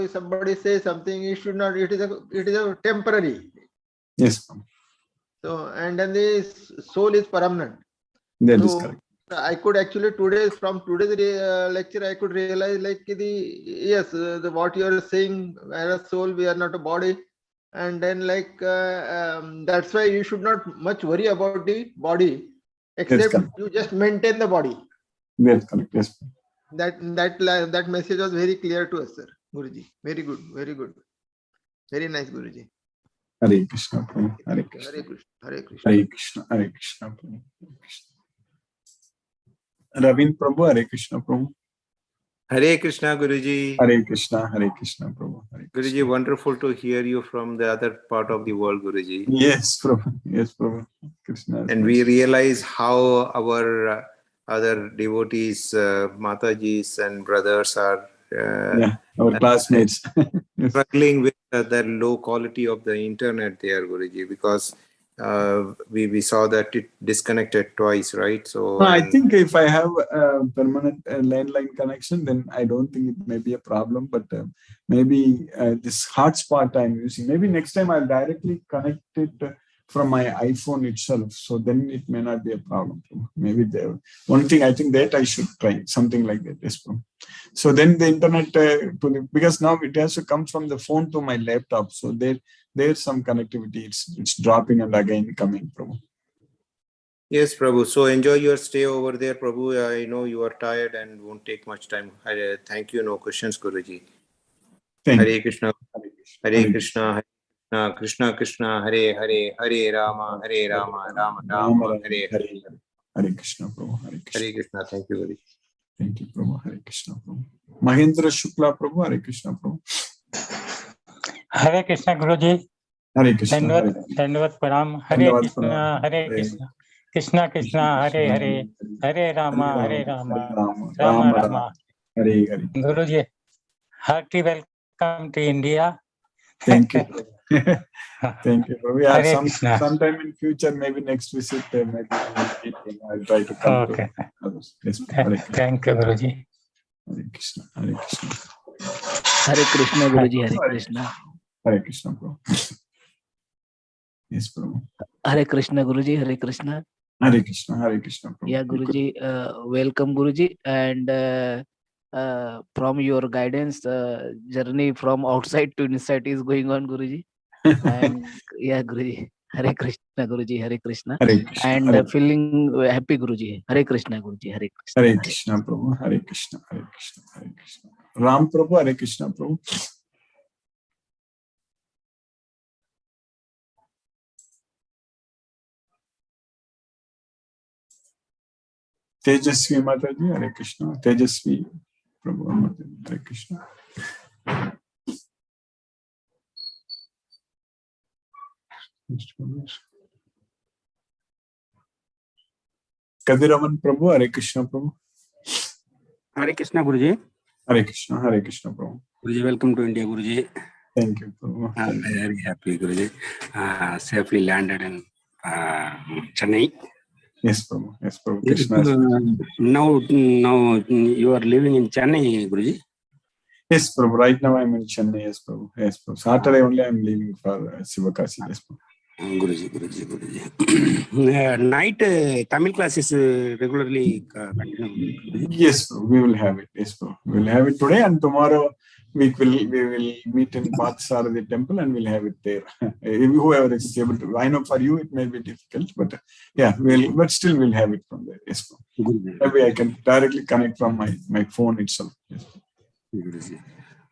somebody says something, it should not, it is a temporary. Yes. So, and then the soul is permanent. That is correct. I could actually from today's lecture, I could realize what you are saying, we are a soul, we are not a body. And then that's why you should not much worry about the body, except you just maintain the body. That's correct. Yes. That message was very clear to us, sir. Guruji. Very good, very good. Very nice, Guruji. Hare Krishna. Hare Krishna. Hare Krishna. Hare Krishna. Hare Krishna. Hare Krishna. Ravin Prabhu. Hare Krishna Prabhu. Hare Krishna, Guruji. Hare Krishna. Hare Krishna Prabhu. Hare Krishna. Guruji, wonderful to hear you from the other part of the world, Guruji. Yes, Prabhu. Yes, Prabhu. Krishna. And we realize how our other devotees, Matajis and brothers are our classmates struggling with the low quality of the internet there, Guruji, because we saw that it disconnected twice, right? So I think if I have a permanent landline connection, then I don't think it may be a problem. But maybe this hotspot I'm using, maybe next time I'll directly connect it from my iPhone itself. So then it may not be a problem. Maybe one thing I think that I should try something like that. Yes, Prabhu. So then the internet, because now it has to come from the phone to my laptop. So there's some connectivity. It's dropping and again coming, Prabhu. Yes, Prabhu. So enjoy your stay over there, Prabhu. I know you are tired and won't take much time. Thank you. No questions, Guruji. Hare Krishna. Hare Krishna. Hare Krishna. Krishna Hare Hare. Hare Rama. Hare Rama. Rama Rama. Hare Hare. Hare Krishna, Prabhu. Hare Krishna. Hare Krishna. Thank you, Guruji. Thank you, Prabhu. Hare Krishna, Prabhu. Mahendra Shukla, Prabhu. Hare Krishna, Prabhu. Hare Krishna, Guruji. Hare Krishna. Dandavad Pranam. Hare Krishna. Hare Krishna. Krishna Krishna. Hare Hare. Hare Rama. Hare Rama. Rama Rama. Hare Hare. Guruji, hearty welcome to India. Thank you. Thank you. We are Hare Krishna. sometime in future, maybe next visit, maybe I'll try to come to others. Yes, Hare Krishna. Thank you, Guruji. Hare Krishna. Hare Krishna. Hare Krishna, Guruji. Hare Krishna. Hare Krishna, Prabhu. Yes, Prabhu. Hare Krishna, Guruji. Hare Krishna. Hare Krishna. Hare Krishna, Prabhu. Yeah, Guruji. Welcome, Guruji. And from your guidance, journey from outside to inside is going on, Guruji. And yeah, Guruji. Hare Krishna, Guruji. Hare Krishna. Hare Krishna. And Hare feeling happy, Guruji. Hare Krishna, Guruji. Hare Krishna. Hare Krishna, Prabhu. Hare Krishna. Hare Krishna. Hare Krishna. Ram Prabhu. Hare Krishna, Prabhu. Tejasvi Mataji. Hare Krishna. Tejasvi Prabhu. Mataji. Hare Krishna. Kadiravan Prabhu. Hare Krishna, Prabhu. Hare Krishna, Guruji. Hare Krishna. Hare Krishna, Prabhu. Guruji, welcome to India, Guruji. Thank you, Prabhu. Very happy, Guruji. Safely landed in Chennai. Yes, Prabhu. Yes, Prabhu. Krishna. Now you are living in Chennai, Guruji. Yes, Prabhu. Right now I'm in Chennai. Yes, Prabhu. Yes, Prabhu. Saturday only I'm leaving for Sivakasi. Yes, Prabhu. Guruji. Night Tamil classes regularly continue. Yes, Prabhu. We will have it. Yes, Prabhu. We will have it today and tomorrow we will meet in Pathsarathi temple and we'll have it there. Whoever is able to. I know for you it may be difficult, but yeah, but still we'll have it from there. Yes, Prabhu. Maybe I can directly connect from my phone itself. Yes. Guruji.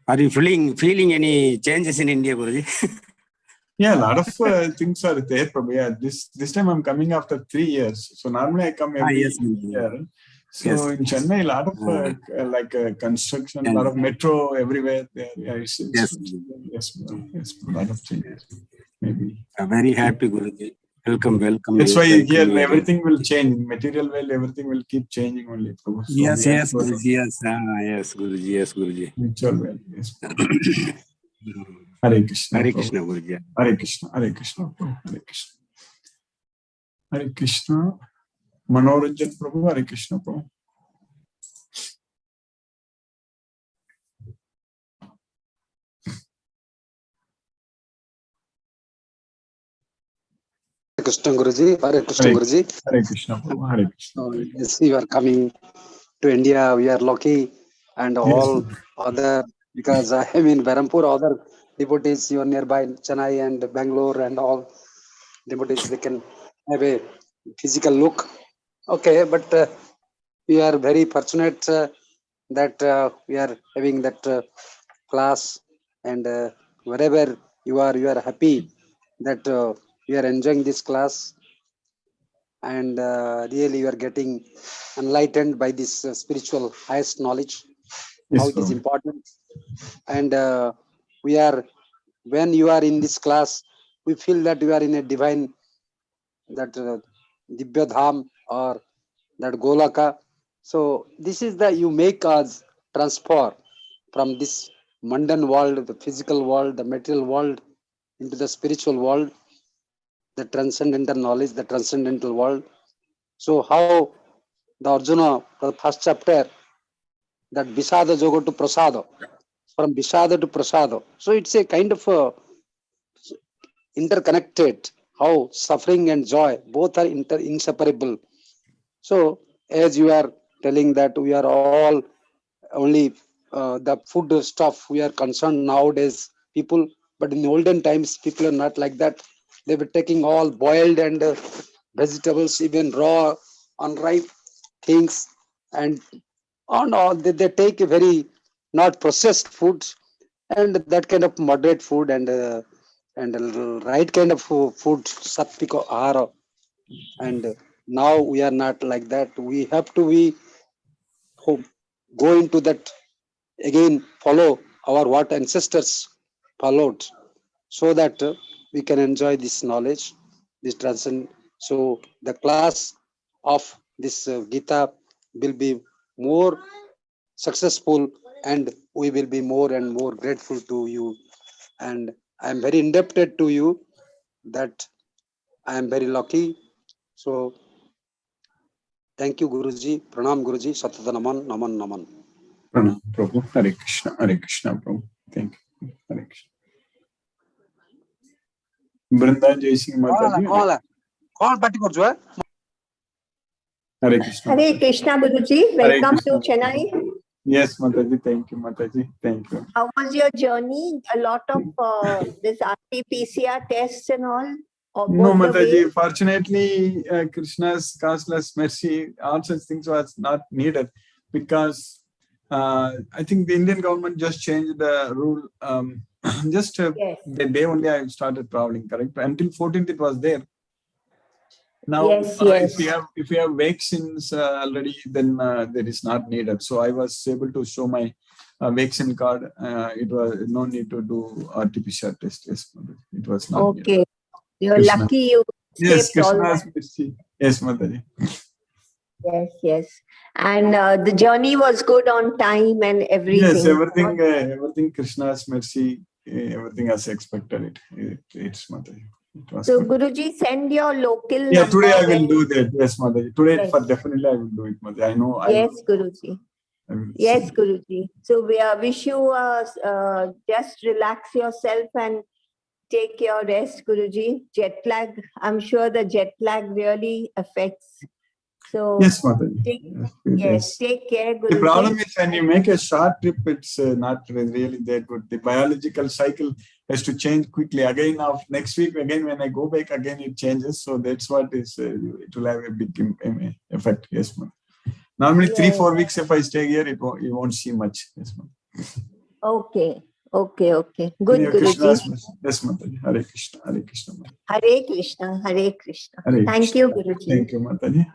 Are you feeling any changes in India, Guruji? Yeah, a lot of things are there. Probably. Yeah, this time I'm coming after 3 years. So normally I come every year. So in Chennai, a lot of construction, a lot of metro everywhere there. Yeah, yes, a lot of changes. Maybe. Very happy, Guruji. Welcome. That's why here everything will change. Material world, everything will keep changing only. So yes, Guruji. Yes, Guruji. Yes, Guruji. Mutual world. Yes. Hare Krishna. Hare Krishna, Guruji. Hare Krishna. Hare Krishna. Hare Krishna. Hare Krishna. Manoranjan Prabhu. Hare Krishna. Prabhu. Krishna Guruji. Hare Krishna Guruji. Hare Krishna. Hare Krishna. Yes, you are coming to India. We are lucky, and all other, because I am in Berhampur, other devotees, you are nearby Chennai and Bangalore, and all devotees, they can have a physical look. Okay, but we are very fortunate that we are having that class, and wherever you are happy that we are enjoying this class, and really you are getting enlightened by this spiritual highest knowledge, how it is important. And we are, when you are in this class, we feel that you are in a divine, that Dibya Dham or that Golaka. So this is that you make us transfer from this mundane world, the physical world, the material world, into the spiritual world. the transcendental knowledge, the transcendental world. So how the Arjuna, the first chapter, that Visada Joga to Prasada, from Visada to Prasada. So it's a kind of interconnected, how suffering and joy, both are inseparable. So as you are telling that we are all only the food stuff we are concerned nowadays, people, but in the olden times, people are not like that. They were taking all boiled and vegetables, even raw, unripe things, and on all they take a very not processed foods, and that kind of moderate food and a little right kind of food, satvika ahara. And now we are not like that. We have to be go into that again, follow our what ancestors followed, so that we can enjoy this knowledge, this transcend. So the class of this Gita will be more successful, and we will be more and more grateful to you. And I am very indebted to you, that I am very lucky. So thank you, Guruji. Pranam, Guruji. Satata naman, naman, naman. Pranam, Prabhu. Hare Krishna, Prabhu. Thank you. Hare Krishna. Brinda Jai Singh Mataji. Hare Krishna. Hare Krishna, Guruji. Welcome to Chennai. Yes, Mataji. Thank you, Mataji. Thank you. How was your journey? A lot of this RT-PCR tests and all? No, Mataji. Fortunately, Krishna's causeless mercy, all such things was not needed, because I think the Indian government just changed the rule. Just yes. The day only I started traveling, correct? Until 14th it was there. Now, yes, yes. if you have vaccines already, then that is not needed. So I was able to show my vaccine card. It was no need to do RT-PCR test. Yes, it was not okay. needed. You're Krishna. Lucky you escaped all that. Yes, Mataji. Yes, yes. And the journey was good on time and everything. Yes, everything Krishna's mercy, everything as expected. It's Mataji. So good. Guruji, send your local number. Today I will when... do that. Yes, Mataji. Today yes. For definitely I will do it, Mataji. I know. Yes, Guruji. Yes, Guruji. So we wish you just relax yourself and take your rest, Guruji. Jet lag, I'm sure the jet lag really affects. So yes, Mataji. Yes, take care, Guruji. The problem is when you make a short trip, it's not really that good. The biological cycle has to change quickly. Again, of next week, again when I go back, again it changes. So that's what is it will have a big effect. Yes, Mataji. Normally 3-4 weeks if I stay here, you won't see much. Yes, Mataji. Okay. Okay. Good, Guruji. Yes, Mataji. Hare Krishna. Hare Krishna. Hare Krishna. Hare Krishna. Hare Thank Krishna. you, Guruji. Thank you, Mataji.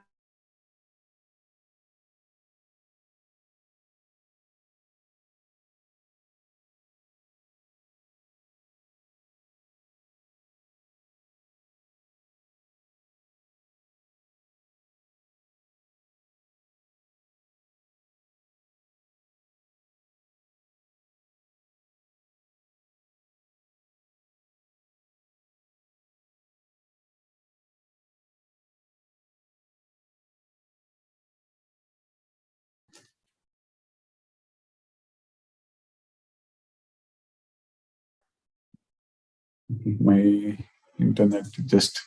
My internet just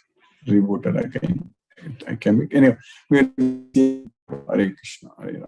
rebooted again. I can anyway. Hare Krishna. Hare